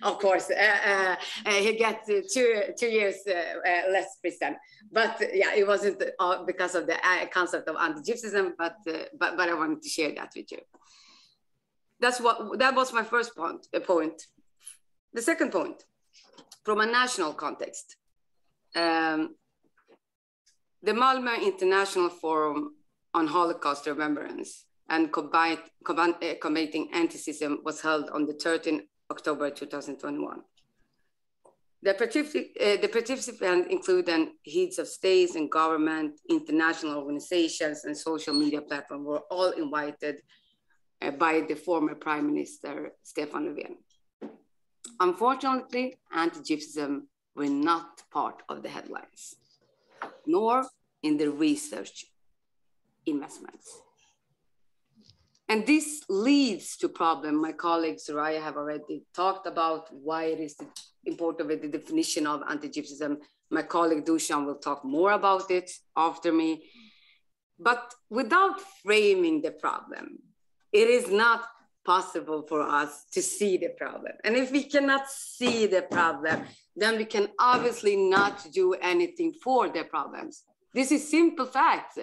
Of course, he gets 2 years less prison. But yeah, it wasn't because of the concept of anti-gypsyism, but I wanted to share that with you. That was my first point. The second point, from a national context, the Malmö International Forum on Holocaust Remembrance and combating anti-Gypsyism was held on the 13th October 2021. The participants included heads of states and government, international organizations, and social media platforms were all invited by the former Prime Minister, Stefan Löfven. Unfortunately, anti-Gypsyism were not part of the headlines, nor in the research investments. And this leads to problem. My colleague Soraya have already talked about why it is important with the definition of anti-Gypsyism. My colleague Dusan will talk more about it after me. But without framing the problem, it is not possible for us to see the problem. And if we cannot see the problem, then we can obviously not do anything for the problems. This is simple facts.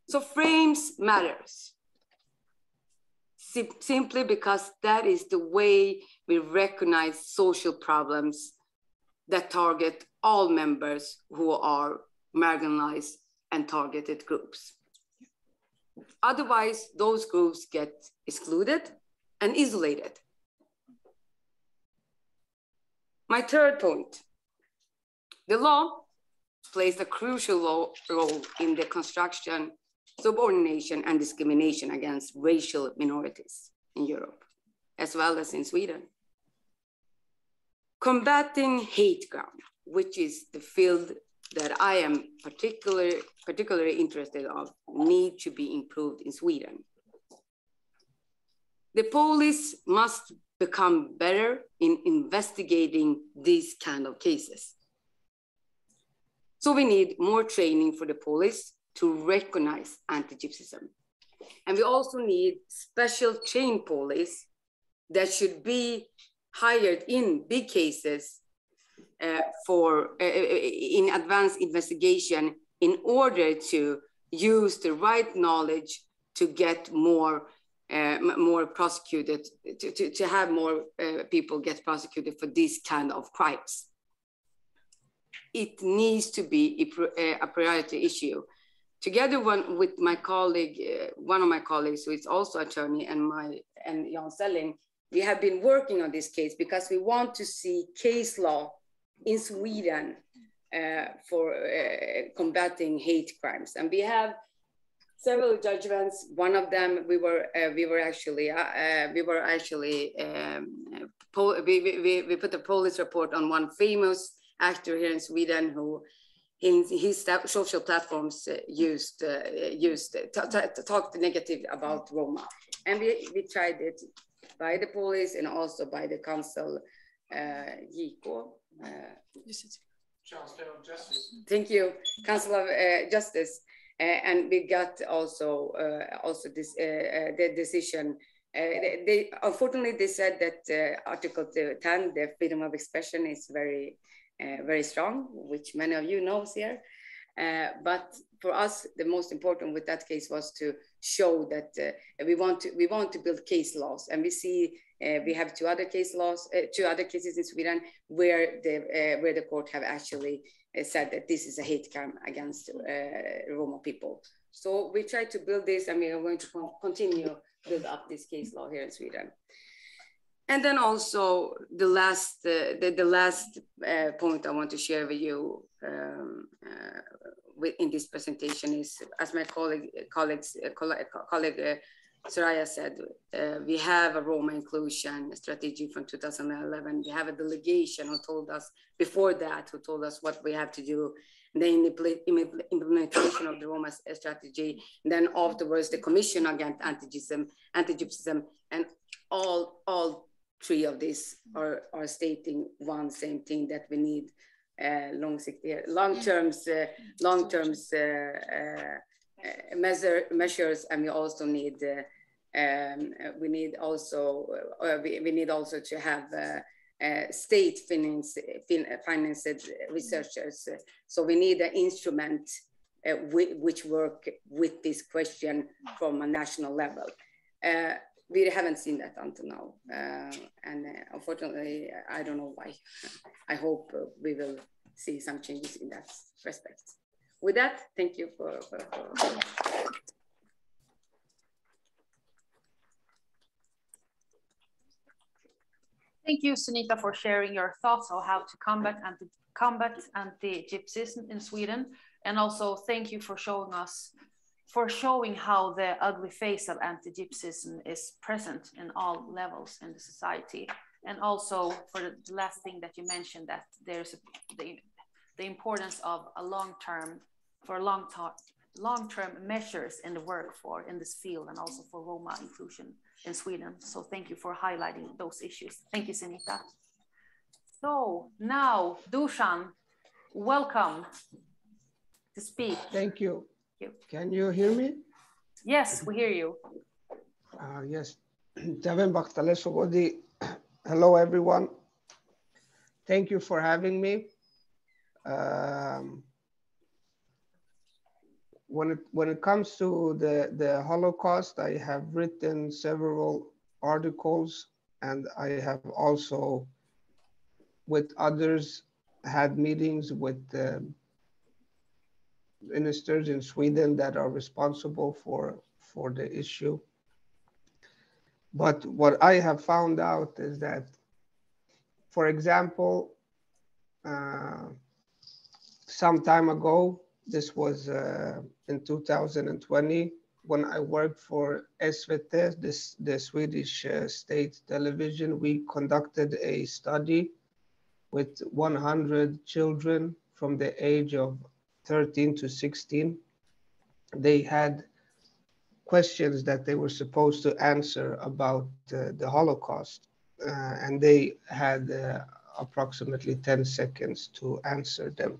So frames matters, simply because that is the way we recognize social problems that target all members who are marginalized and targeted groups. Otherwise, those groups get excluded and isolated. My third point, the law plays a crucial role in the construction, subordination, and discrimination against racial minorities in Europe, as well as in Sweden. Combating hate crime, which is the field that I am particularly interested in, need to be improved in Sweden. The police must become better in investigating these kind of cases. So we need more training for the police to recognize anti-Gypsyism. And we also need special trained police that should be hired in big cases in advanced investigation in order to use the right knowledge to get more prosecuted, to have more people get prosecuted for these kind of crimes. It needs to be a priority issue. Together with my colleague, one of my colleagues who is also attorney, and Jan Selling, we have been working on this case because we want to see case law in Sweden for combating hate crimes, and we have several judgments. One of them we put a police report on one famous actor here in Sweden who, in his social platforms, talked negative about Roma, and we tried it by the police and also by the council, Chancellor of Justice. Thank you, Council of Justice, and we got also this the decision. Unfortunately, they said that Article 10, the freedom of expression, is very strong, which many of you knows here. But for us, the most important with that case was to show that we want to build case laws, and we see we have two other cases in Sweden where the court have actually said that this is a hate crime against Roma people. So we try to build this, and we are going to continue build up this case law here in Sweden. And then also the last point I want to share with you in this presentation is, as my colleague Soraya said, we have a Roma inclusion strategy from 2011. We have a delegation who told us before that, who told us what we have to do. And then the implementation of the Roma strategy. And then afterwards, the Commission Against Anti-Gypsyism, and all three of these are stating one same thing, that we need long-term measures, and we also need we need also to have state financed researchers. So we need an instrument which work with this question from a national level. We haven't seen that until now, and unfortunately, I don't know why. I hope we will see some changes in that respect. With that, thank you for Thank you, Sunita, for sharing your thoughts on how to combat anti-Gypsyism in Sweden, and also thank you for showing how the ugly face of anti-Gypsyism is present in all levels in the society, and also for the last thing that you mentioned, that there's the importance of a long-term measures in the work in this field, and also for Roma inclusion in Sweden. So thank you for highlighting those issues. Thank you, Sunita. So now, Dusan, welcome to speak. Thank you. Can you hear me? Yes, we hear you. Yes. Hello, everyone. Thank you for having me. When it comes to the Holocaust, I have written several articles, and I have also, with others, had meetings with ministers in Sweden that are responsible for the issue. But what I have found out is that, for example, some time ago, this was in 2020, when I worked for SVT, the Swedish state television. We conducted a study with 100 children from the age of 13 to 16. They had questions that they were supposed to answer about the Holocaust, and they had approximately 10 seconds to answer them.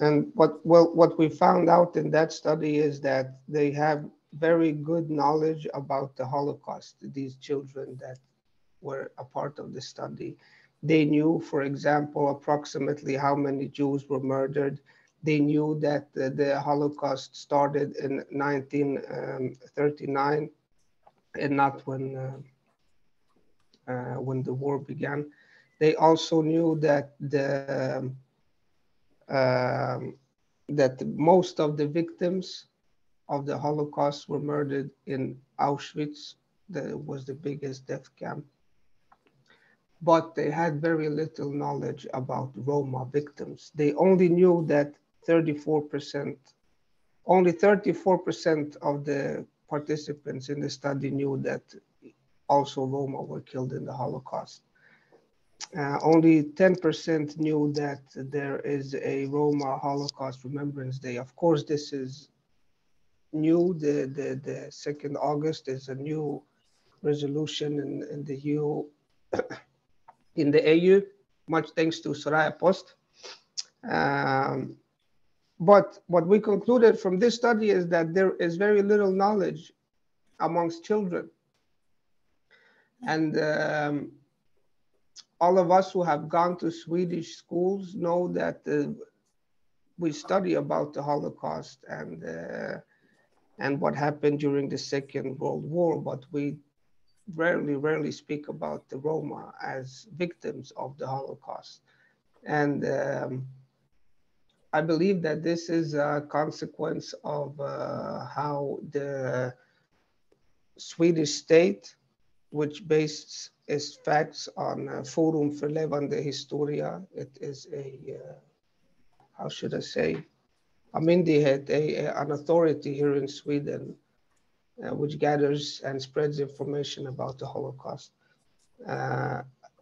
And what we found out in that study is that they have very good knowledge about the Holocaust, these children that were a part of the study. They knew, for example, approximately how many Jews were murdered. They knew that the Holocaust started in 1939 and not when the war began. They also knew that that most of the victims of the Holocaust were murdered in Auschwitz. That was the biggest death camp. But they had very little knowledge about Roma victims. They only knew that only 34% of the participants in the study knew that also Roma were killed in the Holocaust. Only 10% knew that there is a Roma Holocaust Remembrance Day. Of course, this is new. The 2nd August is a new resolution in the EU, in the AU, much thanks to Soraya Post. But what we concluded from this study is that there is very little knowledge amongst children. And all of us who have gone to Swedish schools know that we study about the Holocaust and what happened during the Second World War, but we rarely speak about the Roma as victims of the Holocaust. And I believe that this is a consequence of how the Swedish state, which based its facts on Forum för levande historia. It is a, how should I say, a myndighet, an authority here in Sweden, which gathers and spreads information about the Holocaust.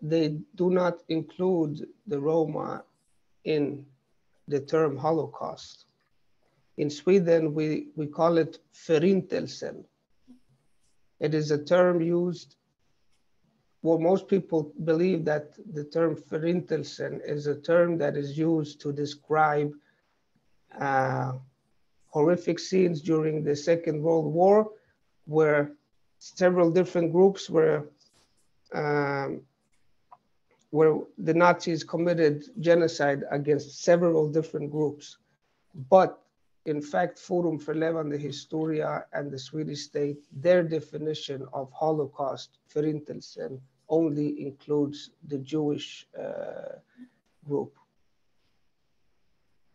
They do not include the Roma in the term Holocaust. In Sweden, we call it förintelsen. It is a term used, well, most people believe that the term förintelsen is a term that is used to describe horrific scenes during the Second World War, where several different groups where the Nazis committed genocide against several different groups. But in fact, Forum för levande historia and the Swedish state, their definition of Holocaust, förintelsen, only includes the Jewish group.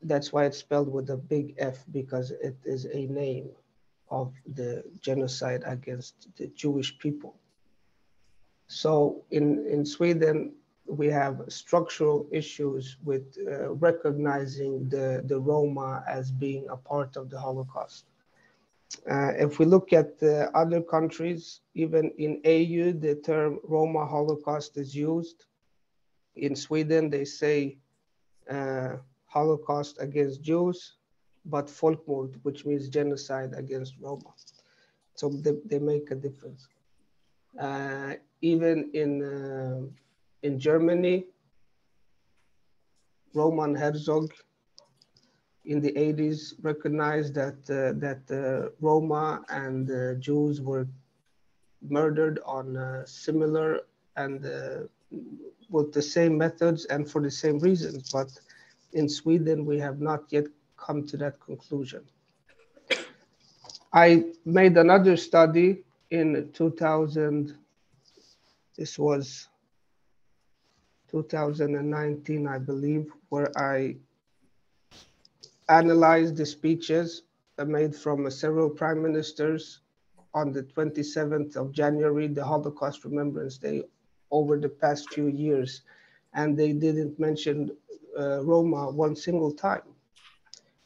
That's why it's spelled with a big F, because it is a name of the genocide against the Jewish people. So in Sweden, we have structural issues with recognizing the Roma as being a part of the Holocaust. If we look at the other countries, even in EU, the term Roma Holocaust is used. In Sweden, they say Holocaust against Jews, but folkmord, which means genocide against Roma. So they make a difference. Even in Germany, Roman Herzog in the 80s recognized that Roma and Jews were murdered on similar and with the same methods and for the same reasons. But in Sweden, we have not yet come to that conclusion. I made another study in 2000, this was 2019, I believe, where I analyzed the speeches made from several prime ministers on the 27th of January, the Holocaust Remembrance Day, over the past few years. And they didn't mention Roma one single time.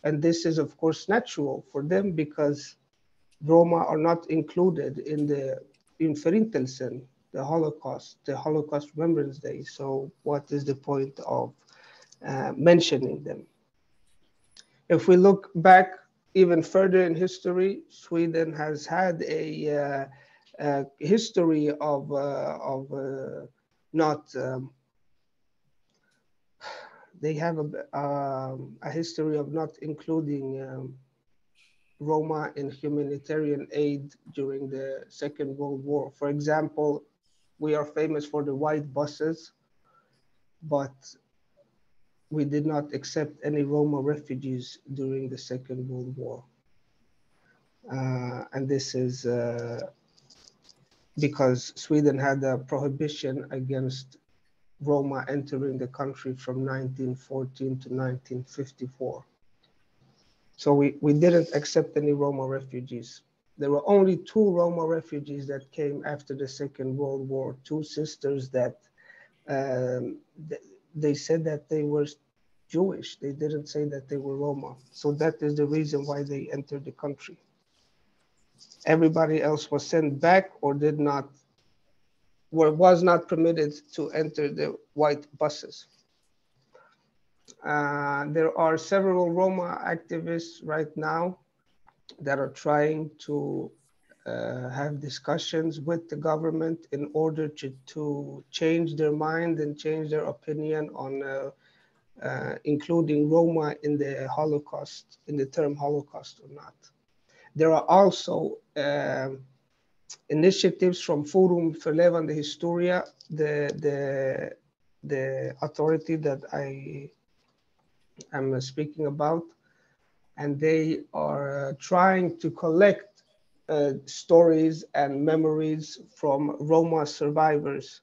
And this is, of course, natural for them because Roma are not included in Förintelsen, the Holocaust Remembrance Day. So what is the point of mentioning them? If we look back even further in history, Sweden has had a history of not, they have a history of not including Roma in humanitarian aid during the Second World War. For example, we are famous for the white buses, but we did not accept any Roma refugees during the Second World War. And this is because Sweden had a prohibition against Roma entering the country from 1914 to 1954. So we didn't accept any Roma refugees. There were only 2 Roma refugees that came after the Second World War, 2 sisters that they said that they were Jewish. They didn't say that they were Roma. So that is the reason why they entered the country. Everybody else was sent back or was not permitted to enter the white buses. There are several Roma activists right now that are trying to have discussions with the government in order to change their mind and change their opinion on including Roma in the Holocaust, in the term Holocaust or not. There are also initiatives from Forum för levande historia, the authority that I am speaking about, and they are trying to collect stories and memories from Roma survivors.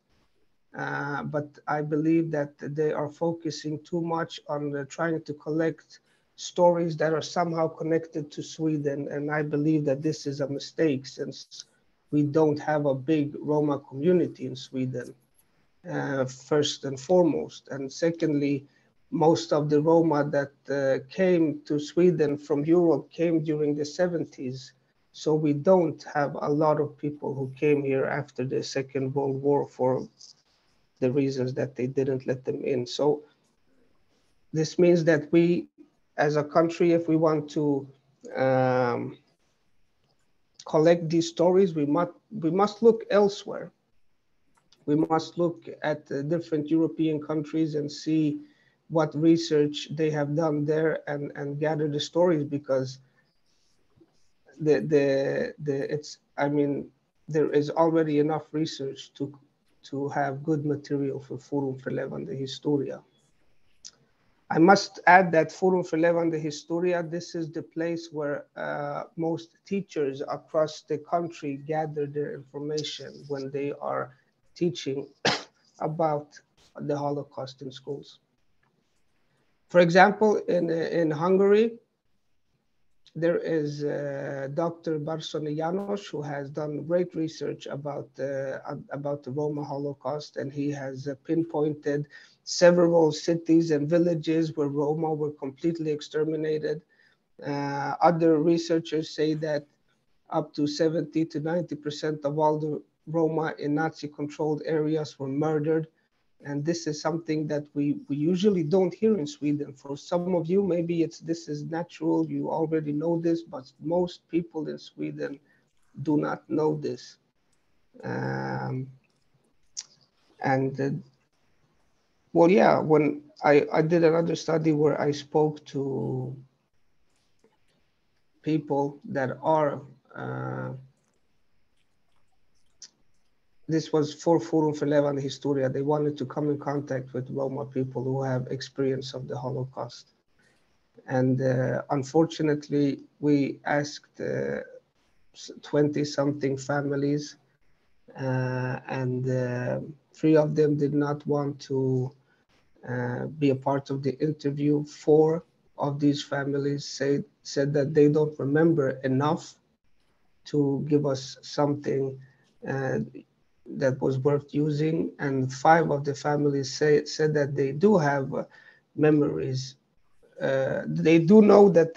But I believe that they are focusing too much on trying to collect stories that are somehow connected to Sweden. And I believe that this is a mistake, since we don't have a big Roma community in Sweden, first and foremost. And secondly, most of the Roma that came to Sweden from Europe came during the 70s. So we don't have a lot of people who came here after the Second World War for the reasons that they didn't let them in. So this means that we, as a country, if we want to collect these stories, we must look elsewhere. We must look at different European countries and see what research they have done there, and gather the stories, because I mean, there is already enough research to have good material for Forum för levande historia. I must add that Forum för levande historia, this is the place where most teachers across the country gather their information when they are teaching about the Holocaust in schools. For example, in Hungary, there is Dr. Barsony János, who has done great research about the Roma Holocaust, and he has pinpointed several cities and villages where Roma were completely exterminated. Other researchers say that up to 70 to 90% of all the Roma in Nazi-controlled areas were murdered. And this is something that we usually don't hear in Sweden. For some of you, maybe this is natural, you already know this, but most people in Sweden do not know this. Well, yeah, when I did another study where I spoke to people that are, this was for Forum för levande historia. They wanted to come in contact with Roma people who have experience of the Holocaust. And unfortunately, we asked 20-something families, and 3 of them did not want to be a part of the interview. 4 of these families said that they don't remember enough to give us something that was worth using, and 5 of the families said that they do have memories. They do know that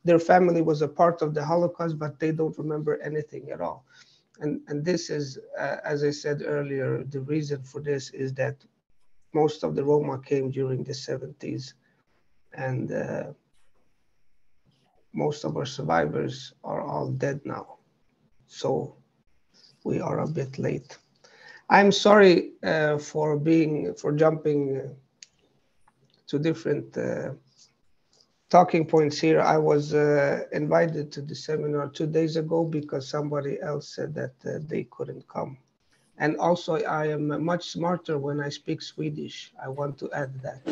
their family was a part of the Holocaust, but they don't remember anything at all. And this is, as I said earlier, the reason for this is that most of the Roma came during the 70s, and most of our survivors are all dead now. So we are a bit late. I'm sorry for jumping to different talking points here. I was invited to the seminar 2 days ago because somebody else said that they couldn't come. And also, I am much smarter when I speak Swedish. I want to add that.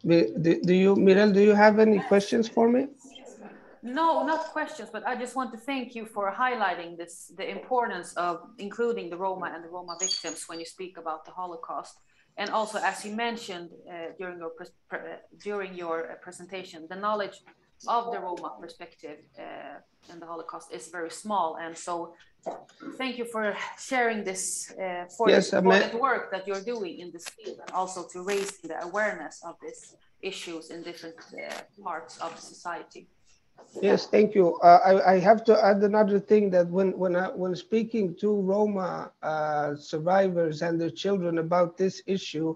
Mirelle, do you have any questions for me? No, not questions, but I just want to thank you for highlighting the importance of including the Roma and the Roma victims when you speak about the Holocaust. And also, as you mentioned during your presentation, the knowledge of the Roma perspective and the Holocaust is very small. And so thank you for sharing this this important work that you're doing in this field, and also to raise the awareness of these issues in different parts of society. Yes, thank you. I have to add another thing, that when speaking to Roma survivors and their children about this issue,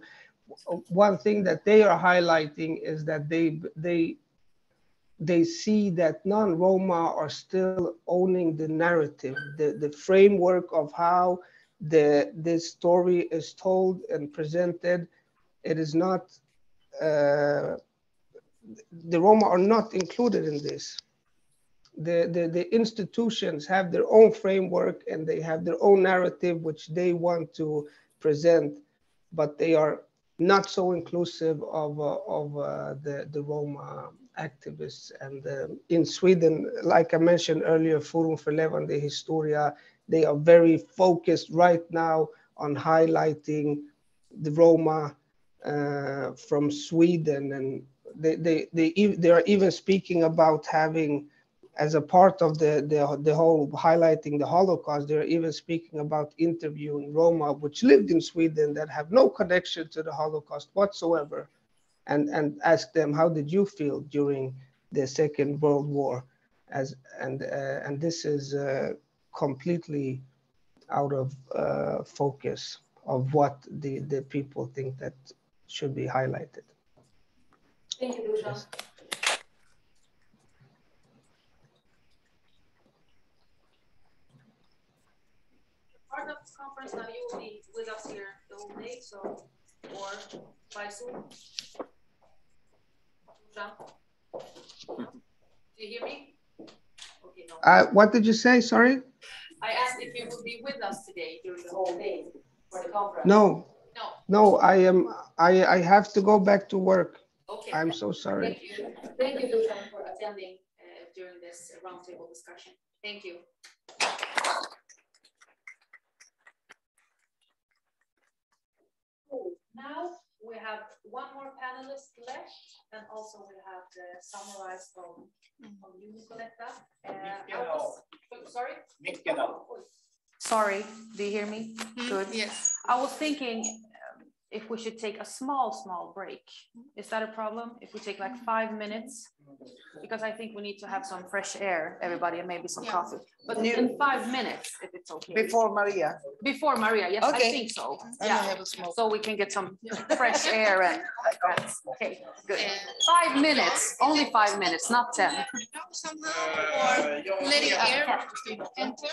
one thing that they are highlighting is that they see that non-Roma are still owning the narrative, the framework of how this story is told and presented. It is not, the Roma are not included in this. The institutions have their own framework and they have their own narrative which they want to present, but they are not so inclusive of the Roma activists. And in Sweden, like I mentioned earlier, Forum för levande historia, they are very focused right now on highlighting the Roma from Sweden, and they are even speaking about having, as a part of the whole highlighting the Holocaust, they're even speaking about interviewing Roma which lived in Sweden that have no connection to the Holocaust whatsoever, and ask them, how did you feel during the Second World War? And this is completely out of focus of what the people think that should be highlighted. Thank you, Dusan. Yes. Part of this conference now, you will be with us here the whole day, so, or by Zoom. Dusan? Do you hear me? Okay, no. What did you say? Sorry? I asked if you would be with us today during the whole day for the conference. No. No. No, I have to go back to work. Okay. I'm so sorry. Thank you. Thank you, Dusan, for attending during this roundtable discussion. Thank you. Now we have one more panelist left, and also we have the summarized from you, Nicoleta. Sorry? Sorry, do you hear me? Good. Yes. I was thinking if we should take a small break. Is that a problem? If we take like 5 minutes? Because I think we need to have some fresh air, everybody, and maybe some coffee. But in 5 minutes, if it's okay. Before Maria. Before Maria, yes, Okay. I think so. And Yeah, I have a smoke. so we can get some fresh air and okay, good. 5 minutes, only 5 minutes, not 10. Or letting air enter.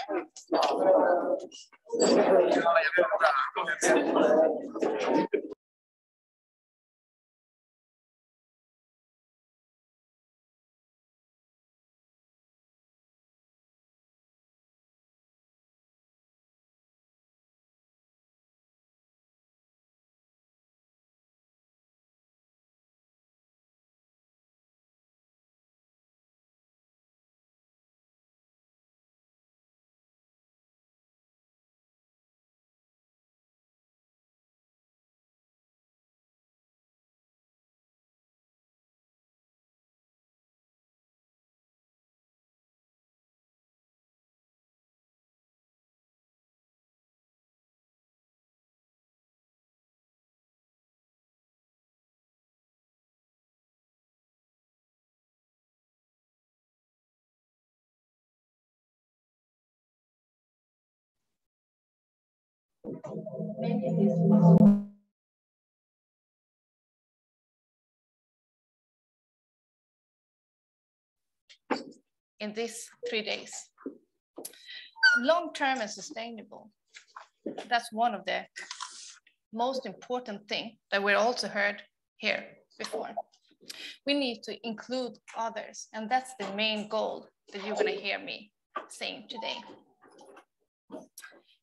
In these 3 days. Long-term and sustainable. That's one of the most important things that we also heard here before. We need to include others, and that's the main goal that you're going to hear me saying today.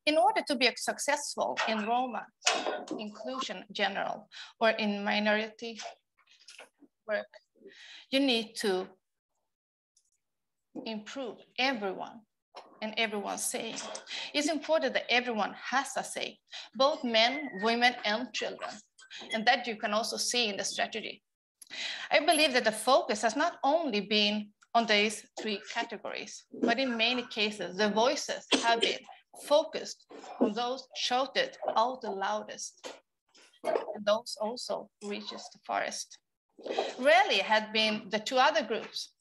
In order to be successful in Roma inclusion general or in minority work, you need to improve everyone and everyone's saying. It's important that everyone has a say, both men, women, and children, and that you can also see in the strategy. I believe that the focus has not only been on these 3 categories, but in many cases, the voices have been focused on those shouted out the loudest, and those also reaches the farthest. Rarely had been the 2 other groups,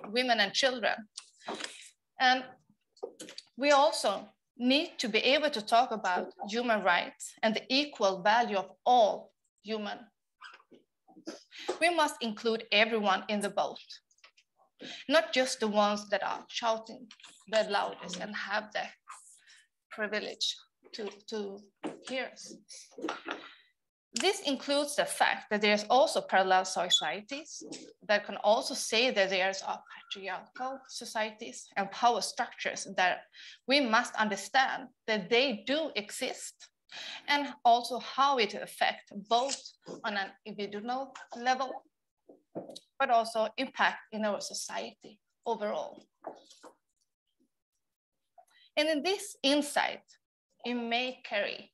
women and children. And we also need to be able to talk about human rights and the equal value of all human. We must include everyone in the boat, not just the ones that are shouting the loudest and have the privilege to hear us. This includes the fact that there's also parallel societies that can also say that there's patriarchal societies and power structures that we must understand that they do exist, and also how it affects both on an individual level, but also impact in our society overall. And in this insight, it may carry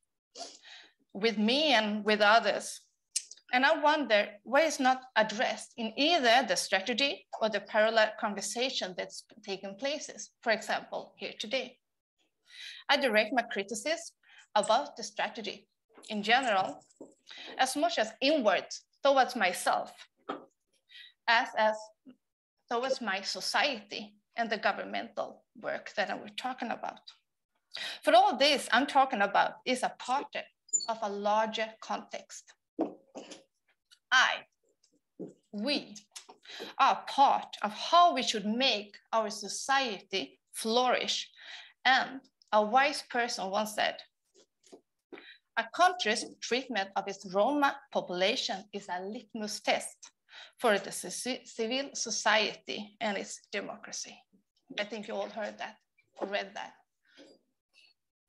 with me and with others And I wonder why it's not addressed in either the strategy or the parallel conversation that's taken places, for example, here today. I direct my criticism about the strategy in general, as much as inward towards myself, as towards my society and the governmental work that I was talking about. For all this I'm talking about is a part of a larger context. We are part of how we should make our society flourish. And a wise person once said, a country's treatment of its Roma population is a litmus test for the civil society and its democracy. I think you all heard that or read that.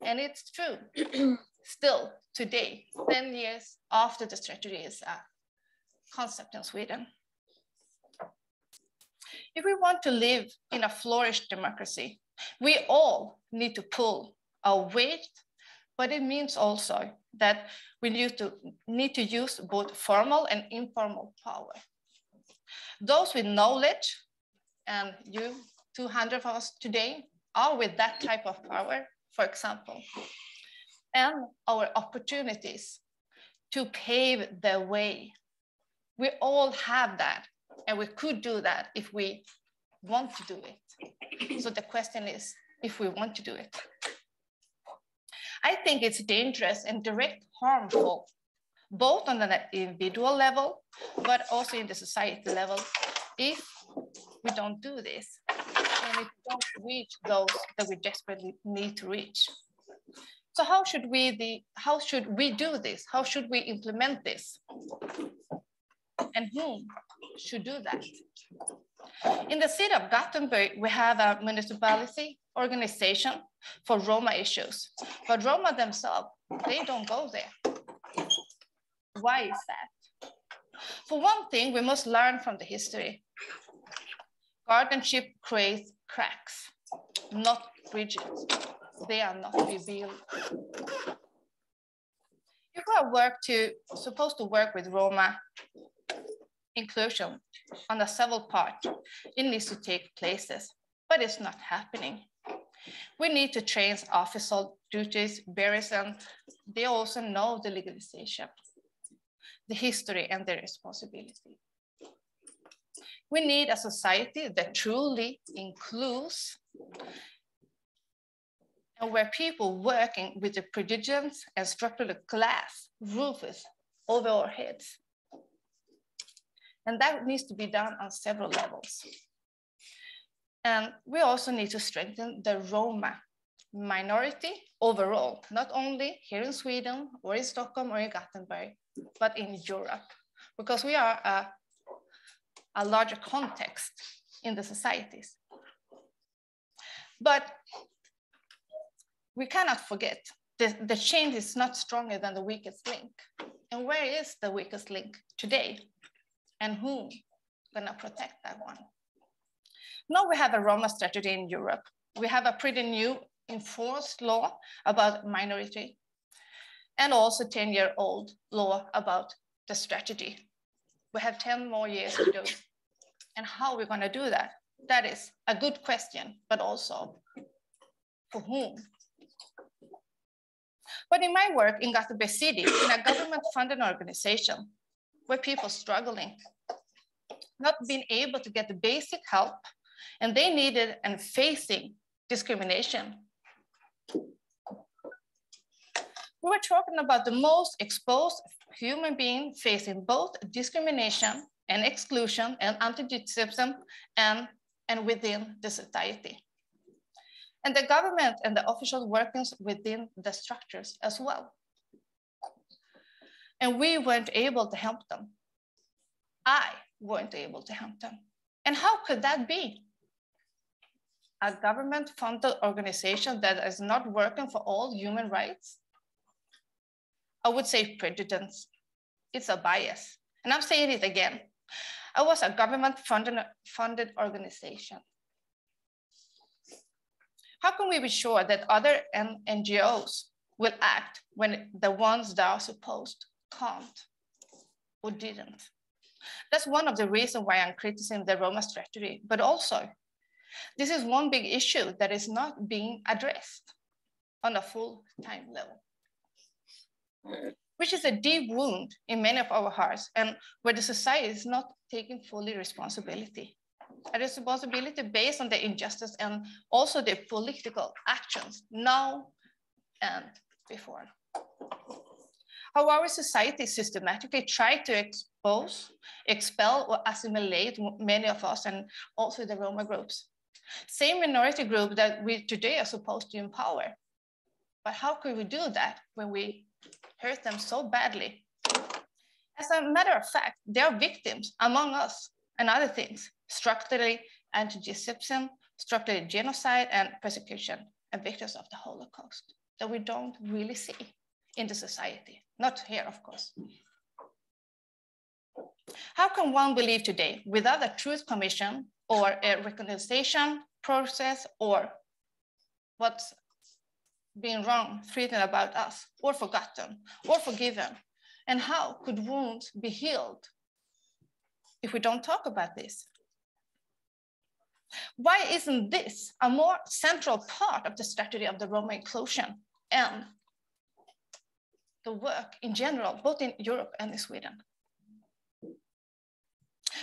And it's true. Still today, 10 years after the strategy is a concept in Sweden. If we want to live in a flourished democracy, we all need to pull our weight, but it means also that we need to use both formal and informal power. Those with knowledge, and you 200 of us today are with that type of power, for example, and our opportunities to pave the way. We all have that, and we could do that if we want to do it. So the question is if we want to do it. I think it's dangerous and direct harmful, both on the individual level, but also in the society level, if we don't do this, and if we don't reach those that we desperately need to reach. So how should we do this? How should we implement this? And whom should do that? In the city of Gothenburg, we have a municipality organization for Roma issues, but Roma themselves, they don't go there. Why is that? For one thing, we must learn from the history. Guardianship creates cracks, not bridges. They are not revealed. If we are supposed to work with Roma inclusion on a civil part, it needs to take places, but it's not happening. We need to train official duties bearers, and they also know the legalization, the history, and the responsibility. We need a society that truly includes and where people working with the prejudice and structural glass roofs over our heads. And that needs to be done on several levels. And we also need to strengthen the Roma minority overall, not only here in Sweden or in Stockholm or in Gothenburg, but in Europe, because we are a larger context in the societies. But we cannot forget the change is not stronger than the weakest link. And where is the weakest link today? And who's gonna protect that one? Now we have a Roma strategy in Europe. We have a pretty new enforced law about minority, and also 10-year-old law about the strategy. We have 10 more years to do. And how are we gonna do that? That is a good question, but also for whom? But in my work in Gothenburg City, in a government-funded organization, where people struggling, not being able to get the basic help, and they needed and facing discrimination. We were talking about the most exposed human being facing both discrimination and exclusion and anti-gypsyism and within the society. And the government and the official workings within the structures as well. And we weren't able to help them. I weren't able to help them. And how could that be? A government-funded organization that is not working for all human rights? I would say prejudice. It's a bias. And I'm saying it again. I was a government-funded organization. How can we be sure that other NGOs will act when the ones that are supposed can't? or didn't. That's one of the reasons why I'm criticizing the Roma strategy, but also this is one big issue that is not being addressed on a full-time level, which is a deep wound in many of our hearts and where the society is not taking fully responsibility. A responsibility based on the injustice and also the political actions now and before. How our society systematically try to expose, expel, or assimilate many of us and also the Roma groups. Same minority group that we today are supposed to empower. But how could we do that when we hurt them so badly? As a matter of fact, they are victims among us and other things, structurally anti-gypsyism, structurally genocide and persecution, and victims of the Holocaust that we don't really see in the society, not here, of course. How can one believe today without a truth commission or a reconciliation process or what's been wrong, treated about us, or forgotten, or forgiven? And how could wounds be healed if we don't talk about this? Why isn't this a more central part of the strategy of the Roma inclusion and the work in general, both in Europe and in Sweden?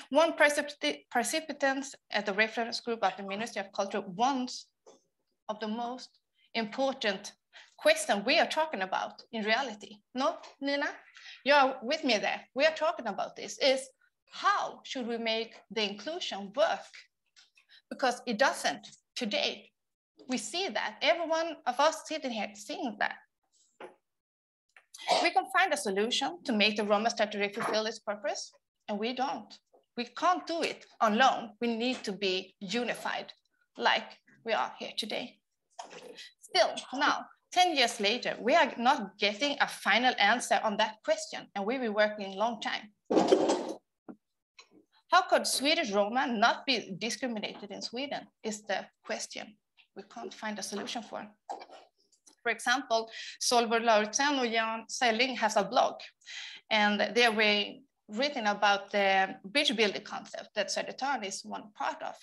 One participant at the reference group at the Ministry of Culture, one of the most important question we are talking about in reality. No, Nina, you are with me there. We are talking about this is how should we make the inclusion work? Because it doesn't today. We see that, every one of us sitting here seeing that. We can find a solution to make the Roma strategy fulfill its purpose, and we don't. We can't do it alone. We need to be unified like we are here today. Still, now, 10 years later, we are not getting a final answer on that question, and we've been working a long time. How could Swedish Roma not be discriminated in Sweden is the question we can't find a solution for. For example, Solveig Lauritzen or Jan Selling has a blog, and they were written about the bridge building concept that Södertörn is one part of.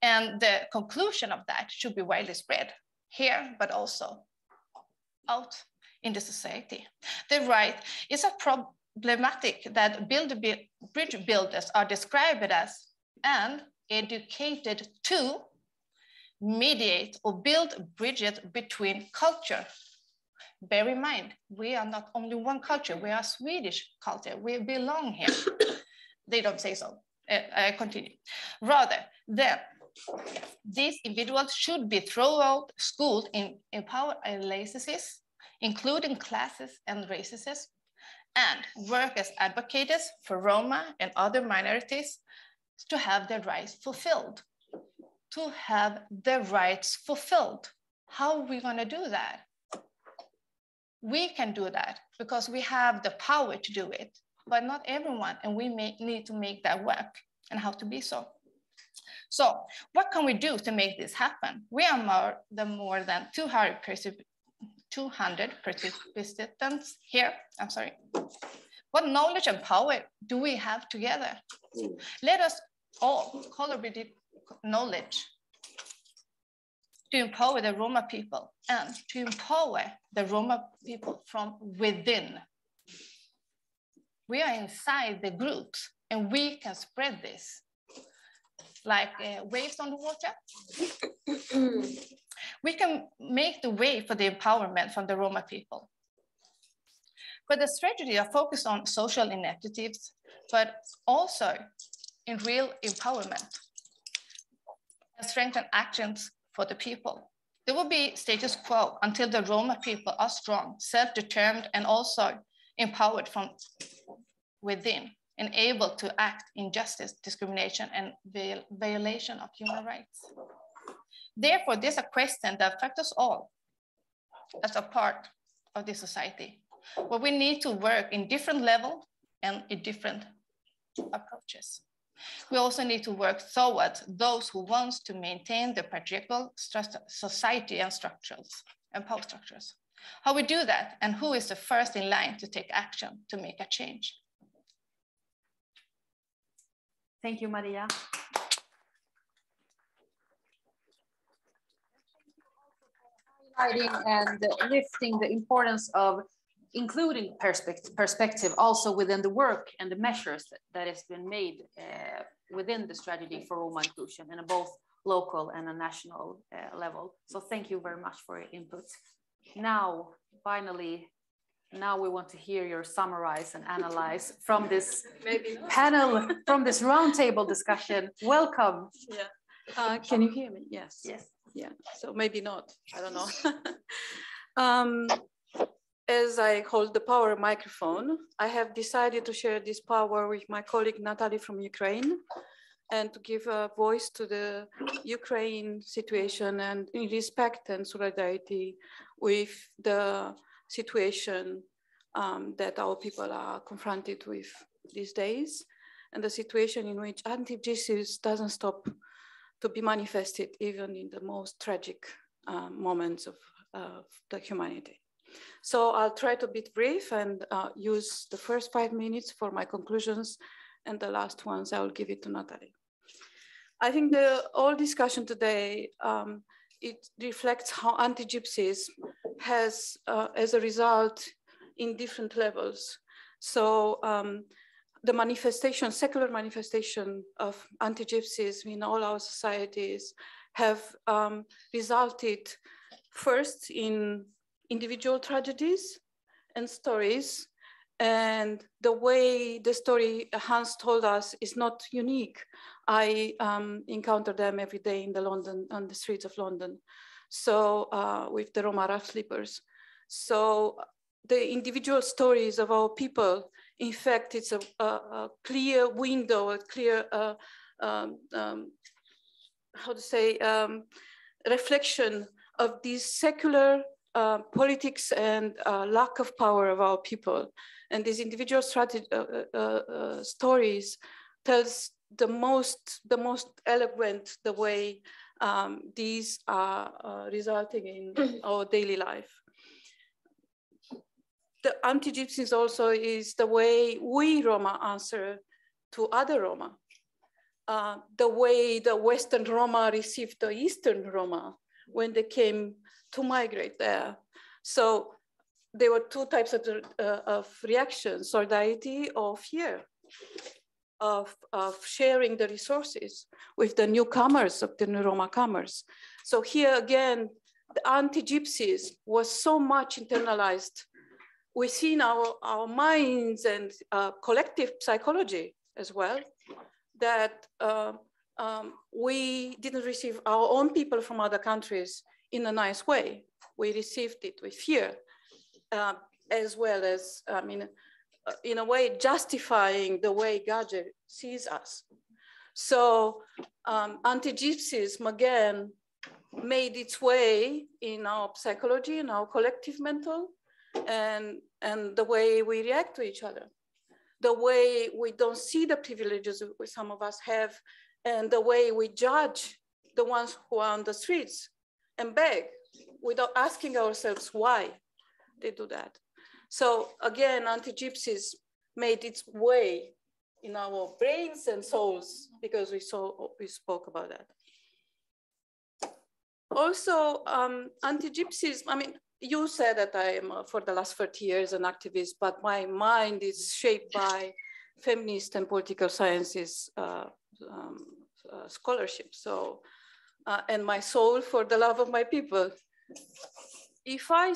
And the conclusion of that should be widely spread here, but also out in the society. They write, it's a problematic that bridge builders are described as and educated to mediate or build bridges between culture. Bear in mind, we are not only one culture, we are Swedish culture, we belong here. They don't say so. I continue. Rather, then, these individuals should be throughout schooled in empowered analysis, including classes and races, and work as advocates for Roma and other minorities to have their rights fulfilled. To have their rights fulfilled. How are we going to do that? We can do that because we have the power to do it, but not everyone, and we need to make that work and how to be so. So what can we do to make this happen? We are more than 200 participants here. I'm sorry. What knowledge and power do we have together? Let us all collaborate knowledge to empower the Roma people and to empower the Roma people from within. We are inside the groups and we can spread this like waves on the water. We can make the way for the empowerment from the Roma people. But the strategy are focused on social initiatives, but also in real empowerment and strengthen actions for the people. There will be status quo until the Roma people are strong, self-determined, and also empowered from within and able to act in justice, discrimination, and violation of human rights. Therefore, there's a question that affects us all as a part of this society, where we need to work in different levels and in different approaches. We also need to work towards those who want to maintain the patriarchal society and structures and power structures. How we do that and who is the first in line to take action to make a change. Thank you, Maria. Highlighting and lifting the importance of including perspective also within the work and the measures that has been made within the strategy for Roma inclusion in a both local and a national level. So thank you very much for your input. Now, finally, now we want to hear your summarize and analyze from this panel, from this roundtable discussion. Welcome. Yeah. Can you hear me? Yes. Yes. Yeah. So maybe not. I don't know. As I hold the power microphone, I have decided to share this power with my colleague Natalie from Ukraine and to give a voice to the Ukraine situation and in respect and solidarity with the situation that our people are confronted with these days, and the situation in which anti-gypsyism doesn't stop to be manifested even in the most tragic moments of the humanity. So I'll try to be brief and use the first 5 minutes for my conclusions, and the last ones I will give it to Natalie. I think the whole discussion today, it reflects how anti-gypsyism has, as a result, in different levels. So the manifestation, secular manifestation of anti-gypsyism in all our societies have resulted first in individual tragedies and stories. And the way the story Hans told us is not unique. I encounter them every day in on the streets of London. So with the Roma rough sleepers. So the individual stories of our people, in fact, it's a clear window, a clear, how to say, reflection of these secular politics and lack of power of our people. And these individual stories tells the most eloquent the way these are resulting in our daily life. The anti-gypsyism also is the way we Roma answer to other Roma. The way the Western Roma received the Eastern Roma when they came to migrate there. So there were two types of reactions: solidarity or fear of sharing the resources with the newcomers, of the Roma comers. So here again, the anti-gypsyism was so much internalized within our minds and collective psychology as well, that we didn't receive our own people from other countries in a nice way. We received it with fear, as well as, I mean, in a way, justifying the way God sees us. So anti-gypsyism, again, made its way in our psychology, in our collective mental, and the way we react to each other, the way we don't see the privileges some of us have, and the way we judge the ones who are on the streets and beg without asking ourselves why they do that. So again, anti-gypsyism made its way in our brains and souls, because we spoke about that. Also, anti-gypsyism, I mean, you said that I am for the last 30 years an activist, but my mind is shaped by feminist and political sciences scholarship. So, and my soul for the love of my people. If I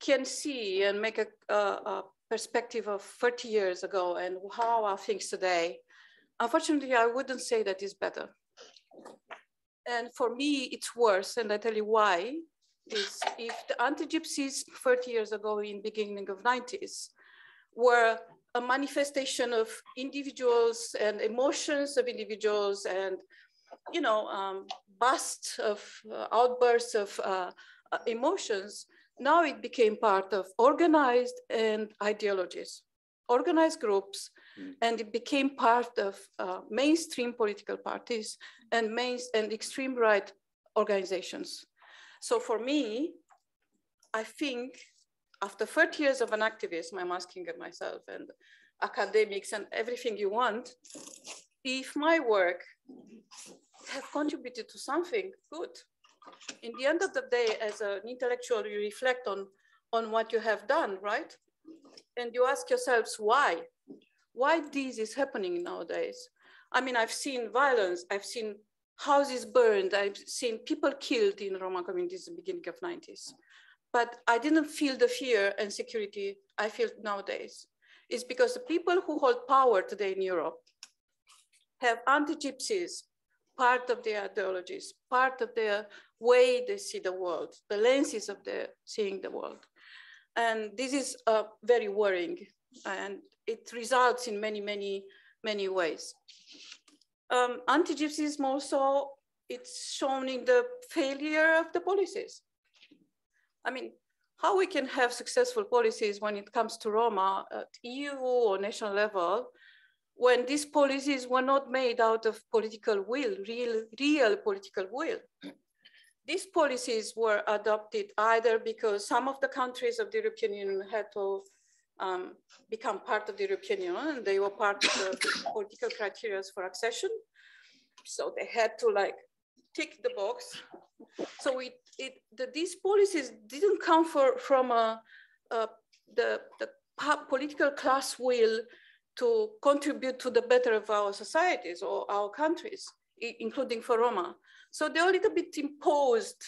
can see and make a perspective of 30 years ago and how are things today, unfortunately, I wouldn't say that is better. And for me, it's worse, and I tell you why. Is if the anti-gypsies 30 years ago in beginning of 90s were a manifestation of individuals and emotions of individuals and, you know, bursts of outbursts of emotions, now it became part of organized and ideologies, organized groups, and it became part of mainstream political parties and extreme right organizations. So for me, I think after 30 years of an activism, I'm asking myself and academics and everything you want, if my work have contributed to something good. In the end of the day, as an intellectual, you reflect on what you have done, right? And you ask yourselves why? Why this is happening nowadays? I mean, I've seen violence, I've seen houses burned, I've seen people killed in Roma communities in the beginning of 90s. But I didn't feel the fear and security I feel nowadays. It's because the people who hold power today in Europe have anti-gypsies, part of their ideologies, part of their way they see the world, the lenses of their seeing the world. And this is very worrying, and it results in many, many, many ways. Anti-gypsyism also, it's shown in the failure of the policies. I mean, how we can have successful policies when it comes to Roma at EU or national level, when these policies were not made out of political will, real political will. These policies were adopted either because some of the countries of the European Union had to become part of the European Union, and they were part of the political criteria for accession. So they had to like tick the box. So these policies didn't come from the political class will to contribute to the better of our societies or our countries, including for Roma. So they're a little bit imposed,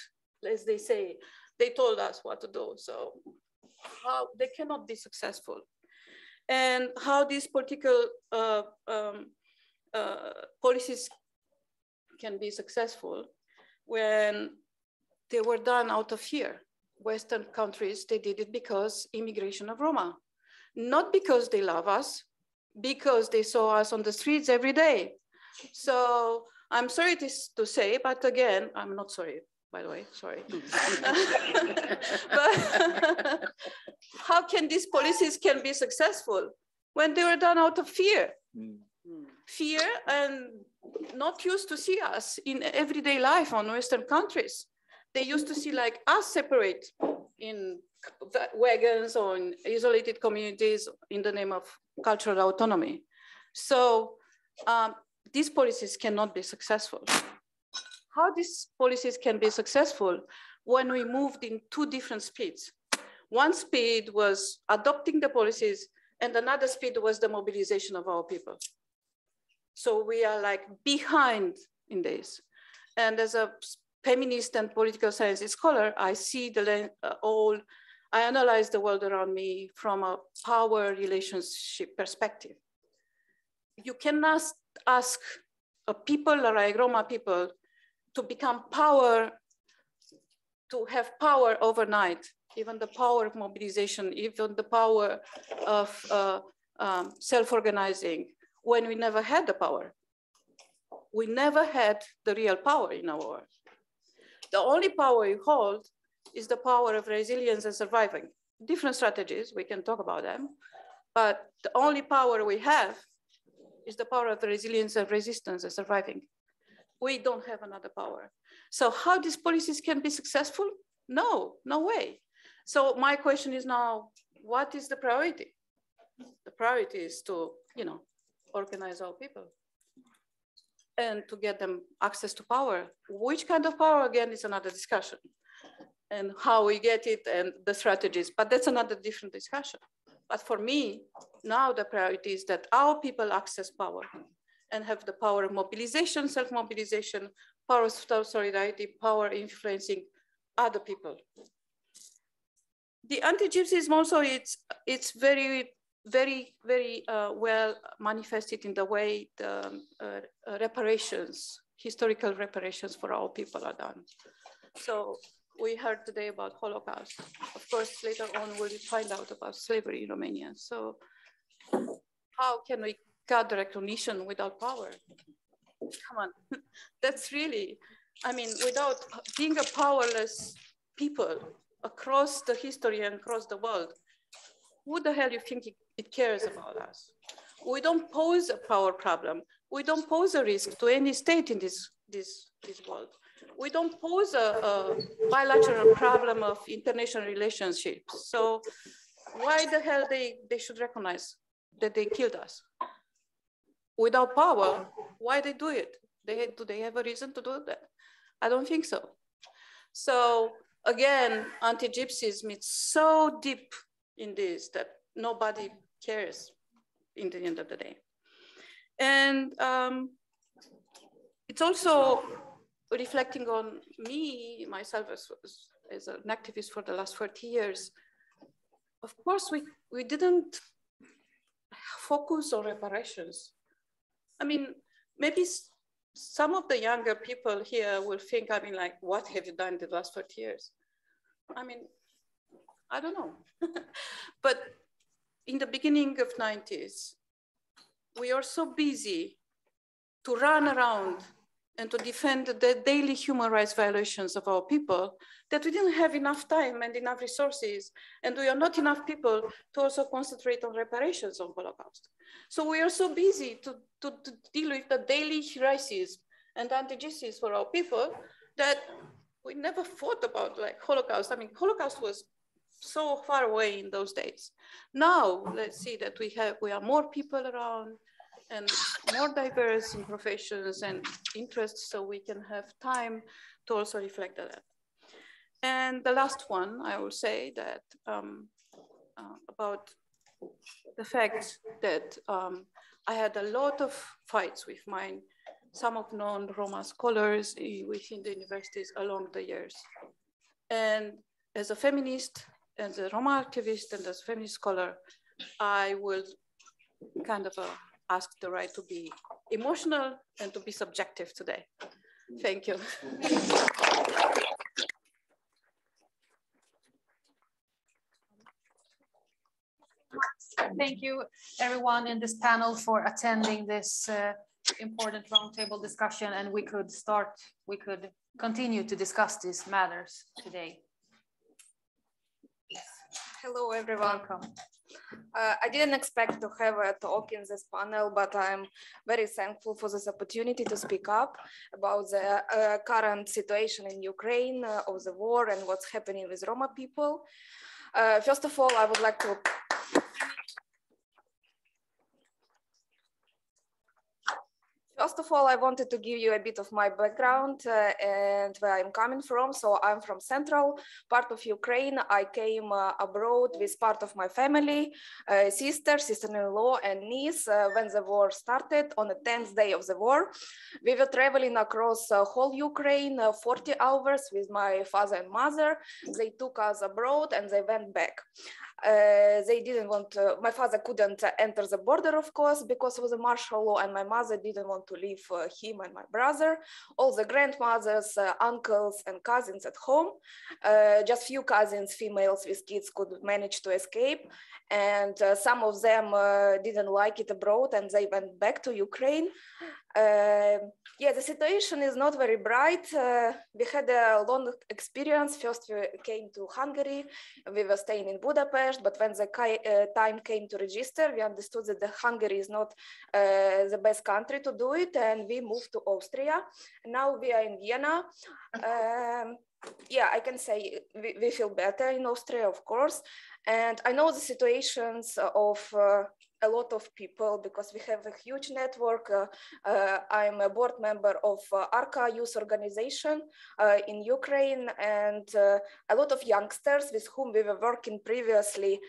as they say. They told us what to do. So how they cannot be successful. And how these political policies can be successful when they were done out of fear. Western countries, they did it because immigration of Roma, not because they love us, because they saw us on the streets every day. So I'm sorry to say, but again, I'm not sorry, by the way, sorry. But how can these policies can be successful when they were done out of fear? Fear and not used to see us in everyday life on Western countries. They used to see like us separate in wagons or in isolated communities in the name of cultural autonomy. So these policies cannot be successful. How these policies can be successful when we moved in two different speeds. One speed was adopting the policies, and another speed was the mobilization of our people. So we are like behind in this. And as a feminist and political science scholar, I see I analyze the world around me from a power relationship perspective. You cannot ask a people like Roma people to become power, to have power overnight, even the power of mobilization, even the power of self-organizing, when we never had the power. We never had the real power in our world. The only power we hold is the power of resilience and surviving. Different strategies, we can talk about them, but the only power we have is the power of the resilience and resistance and surviving. We don't have another power. So how these policies can be successful? No, no way. So my question is now, what is the priority? The priority is to, organize our people and to get them access to power. Which kind of power, again, is another discussion, and how we get it and the strategies, but that's another different discussion. But for me, now the priority is that our people access power and have the power of mobilization, self-mobilization, power of solidarity, power influencing other people. The anti-gypsyism also, it's very, very, very well manifested in the way the reparations, historical reparations for our people are done. So we heard today about Holocaust. Of course, later on we'll find out about slavery in Romania. So how can we get the recognition without power? Come on, that's really, without being a powerless people across the history and across the world, who the hell you think it cares about us? We don't pose a power problem. We don't pose a risk to any state in this world. We don't pose a bilateral problem of international relationships. So why the hell they should recognize that they killed us? without power, why they do it? Do they have a reason to do that? I don't think so. So again, anti-Gypsyism is so deep in this that nobody cares in the end of the day. And it's also reflecting on me, myself as an activist for the last 40 years. Of course, we didn't focus on reparations. I mean, maybe some of the younger people here will think, I mean, like, what have you done in the last 40 years? I mean, I don't know. But in the beginning of 90s, we are so busy to run around and to defend the daily human rights violations of our people that we didn't have enough time and enough resources, and we are not enough people to also concentrate on reparations on Holocaust. So we are so busy to deal with the daily racism and anti-Gypsyism for our people that we never thought about like Holocaust. I mean, Holocaust was so far away in those days. Now, let's see that we are more people around and more diverse in professions and interests, so we can have time to also reflect on that. And the last one, I will say that about the fact that I had a lot of fights with some of non-Roma scholars within the universities along the years. And as a feminist, as a Roma activist, and as a feminist scholar, I will kind of ask the right to be emotional and to be subjective today. Thank you. Thank you, everyone in this panel, for attending this important roundtable discussion, and we could continue to discuss these matters today. Hello, everyone. Welcome. I didn't expect to have a talk in this panel, but I'm very thankful for this opportunity to speak up about the current situation in Ukraine, of the war and what's happening with Roma people. First of all, I would like to First of all, I wanted to give you a bit of my background and where I'm coming from. So I'm from central part of Ukraine. I came abroad with part of my family, sister-in-law and niece when the war started on the 10th day of the war. We were traveling across whole Ukraine, 40 hours with my father and mother. They took us abroad and they went back. They didn't want my father couldn't enter the border, of course, because of the martial law, and my mother didn't want to leave him and my brother. All the grandmothers, uncles and cousins at home. Just few cousins, females with kids, could manage to escape. And some of them didn't like it abroad and they went back to Ukraine. Yeah, the situation is not very bright. We had a long experience. First, we came to Hungary. We were staying in Budapest, but when the time came to register, we understood that Hungary is not the best country to do it, and we moved to Austria. Now we are in Vienna. Yeah, I can say we feel better in Austria, of course. And I know the situations of a lot of people because we have a huge network. I'm a board member of ARCA youth organization in Ukraine, and a lot of youngsters with whom we were working previously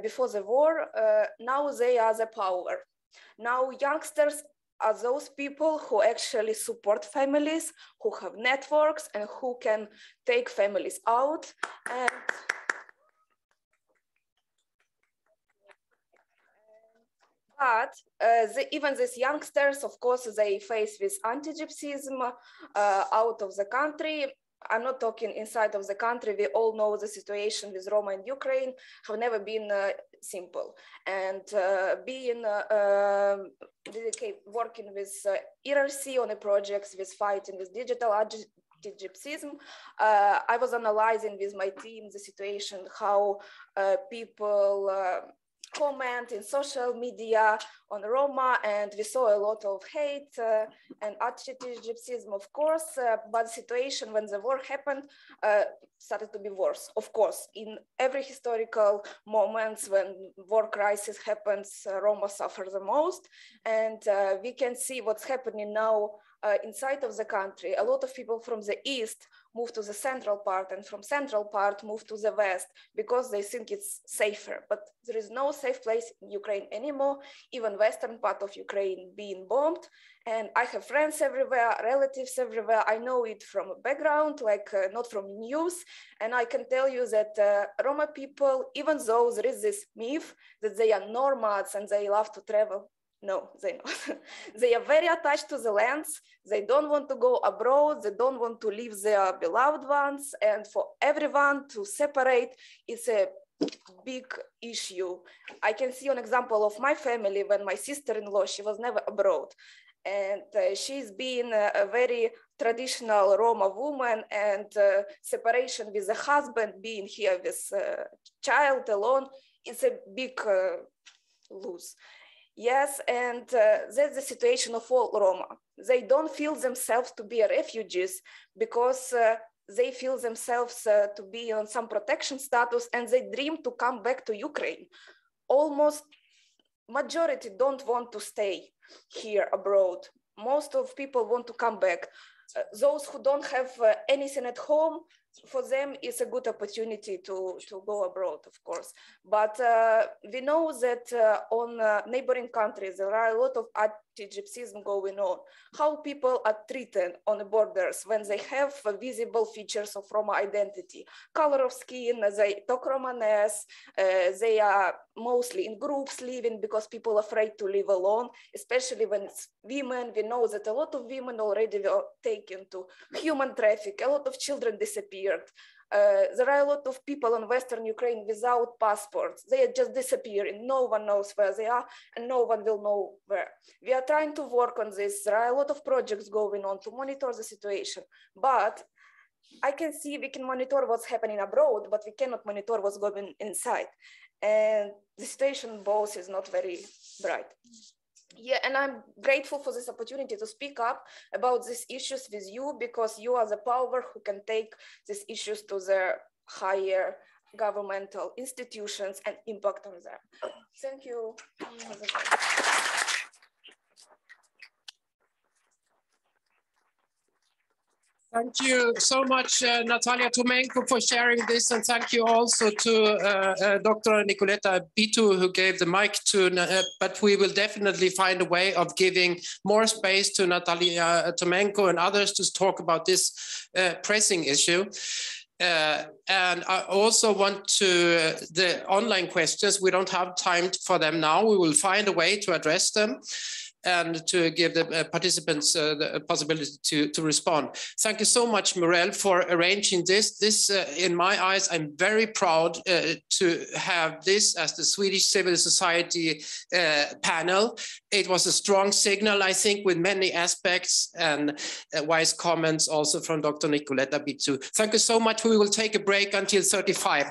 before the war, now they are the power. Now youngsters are those people who actually support families, who have networks and who can take families out. And but even these youngsters, of course, they face with anti-Gypsyism out of the country. I'm not talking inside of the country. We all know the situation with Roma in Ukraine have never been simple. And being working with ERC on the projects with fighting with digital anti-Gypsyism, I was analyzing with my team the situation, how people comment in social media on Roma, and we saw a lot of hate and anti-gypsyism, of course, but the situation when the war happened started to be worse. Of course, in every historical moments when war crisis happens, Roma suffer the most, and we can see what's happening now inside of the country. A lot of people from the east move to the central part, and from central part move to the west because they think it's safer. But there is no safe place in Ukraine anymore, even western part of Ukraine being bombed. And I have friends everywhere, relatives everywhere. I know it from a background, like not from news. And I can tell you that Roma people, even though there is this myth that they are nomads and they love to travel, no, they not. They are very attached to the lands. They don't want to go abroad. They don't want to leave their beloved ones. And for everyone to separate, it's a big issue. I can see an example of my family when my sister-in-law, she was never abroad. And she's been a very traditional Roma woman, and separation with the husband, being here with child alone, it's a big lose. Yes, and that's the situation of all Roma. They don't feel themselves to be refugees because they feel themselves to be on some protection status, and they dream to come back to Ukraine. Almost majority don't want to stay here abroad. Most of people want to come back. Those who don't have anything at home, for them it's a good opportunity to go abroad, of course. But we know that on neighboring countries, there are a lot of anti-gypsyism going on. How people are treated on the borders when they have visible features of Roma identity. Color of skin, they talk Romanes, they are mostly in groups living because people are afraid to live alone, especially when it's women. We know that a lot of women already were taken to human traffic, a lot of children disappeared. There are a lot of people in Western Ukraine without passports. They are just disappearing. No one knows where they are, and no one will know where. We are trying to work on this. There are a lot of projects going on to monitor the situation, but I can see we can monitor what's happening abroad, but we cannot monitor what's going inside. And the situation both is not very bright. Yeah, and I'm grateful for this opportunity to speak up about these issues with you, because you are the power who can take these issues to the higher governmental institutions and impact on them. Thank you. Thank you so much, Natalia Tomenko, for sharing this, and thank you also to Dr. Nicoleta Bitu, who gave the mic to, but we will definitely find a way of giving more space to Natalia Tomenko and others to talk about this pressing issue. And I also want to, the online questions, we don't have time for them now. We will find a way to address them and to give the participants the possibility to respond. Thank you so much, Mirelle, for arranging this. This, in my eyes, I'm very proud to have this as the Swedish Civil Society panel. It was a strong signal, I think, with many aspects and wise comments also from Dr. Nicoleta Bitu. Thank you so much. We will take a break until 35.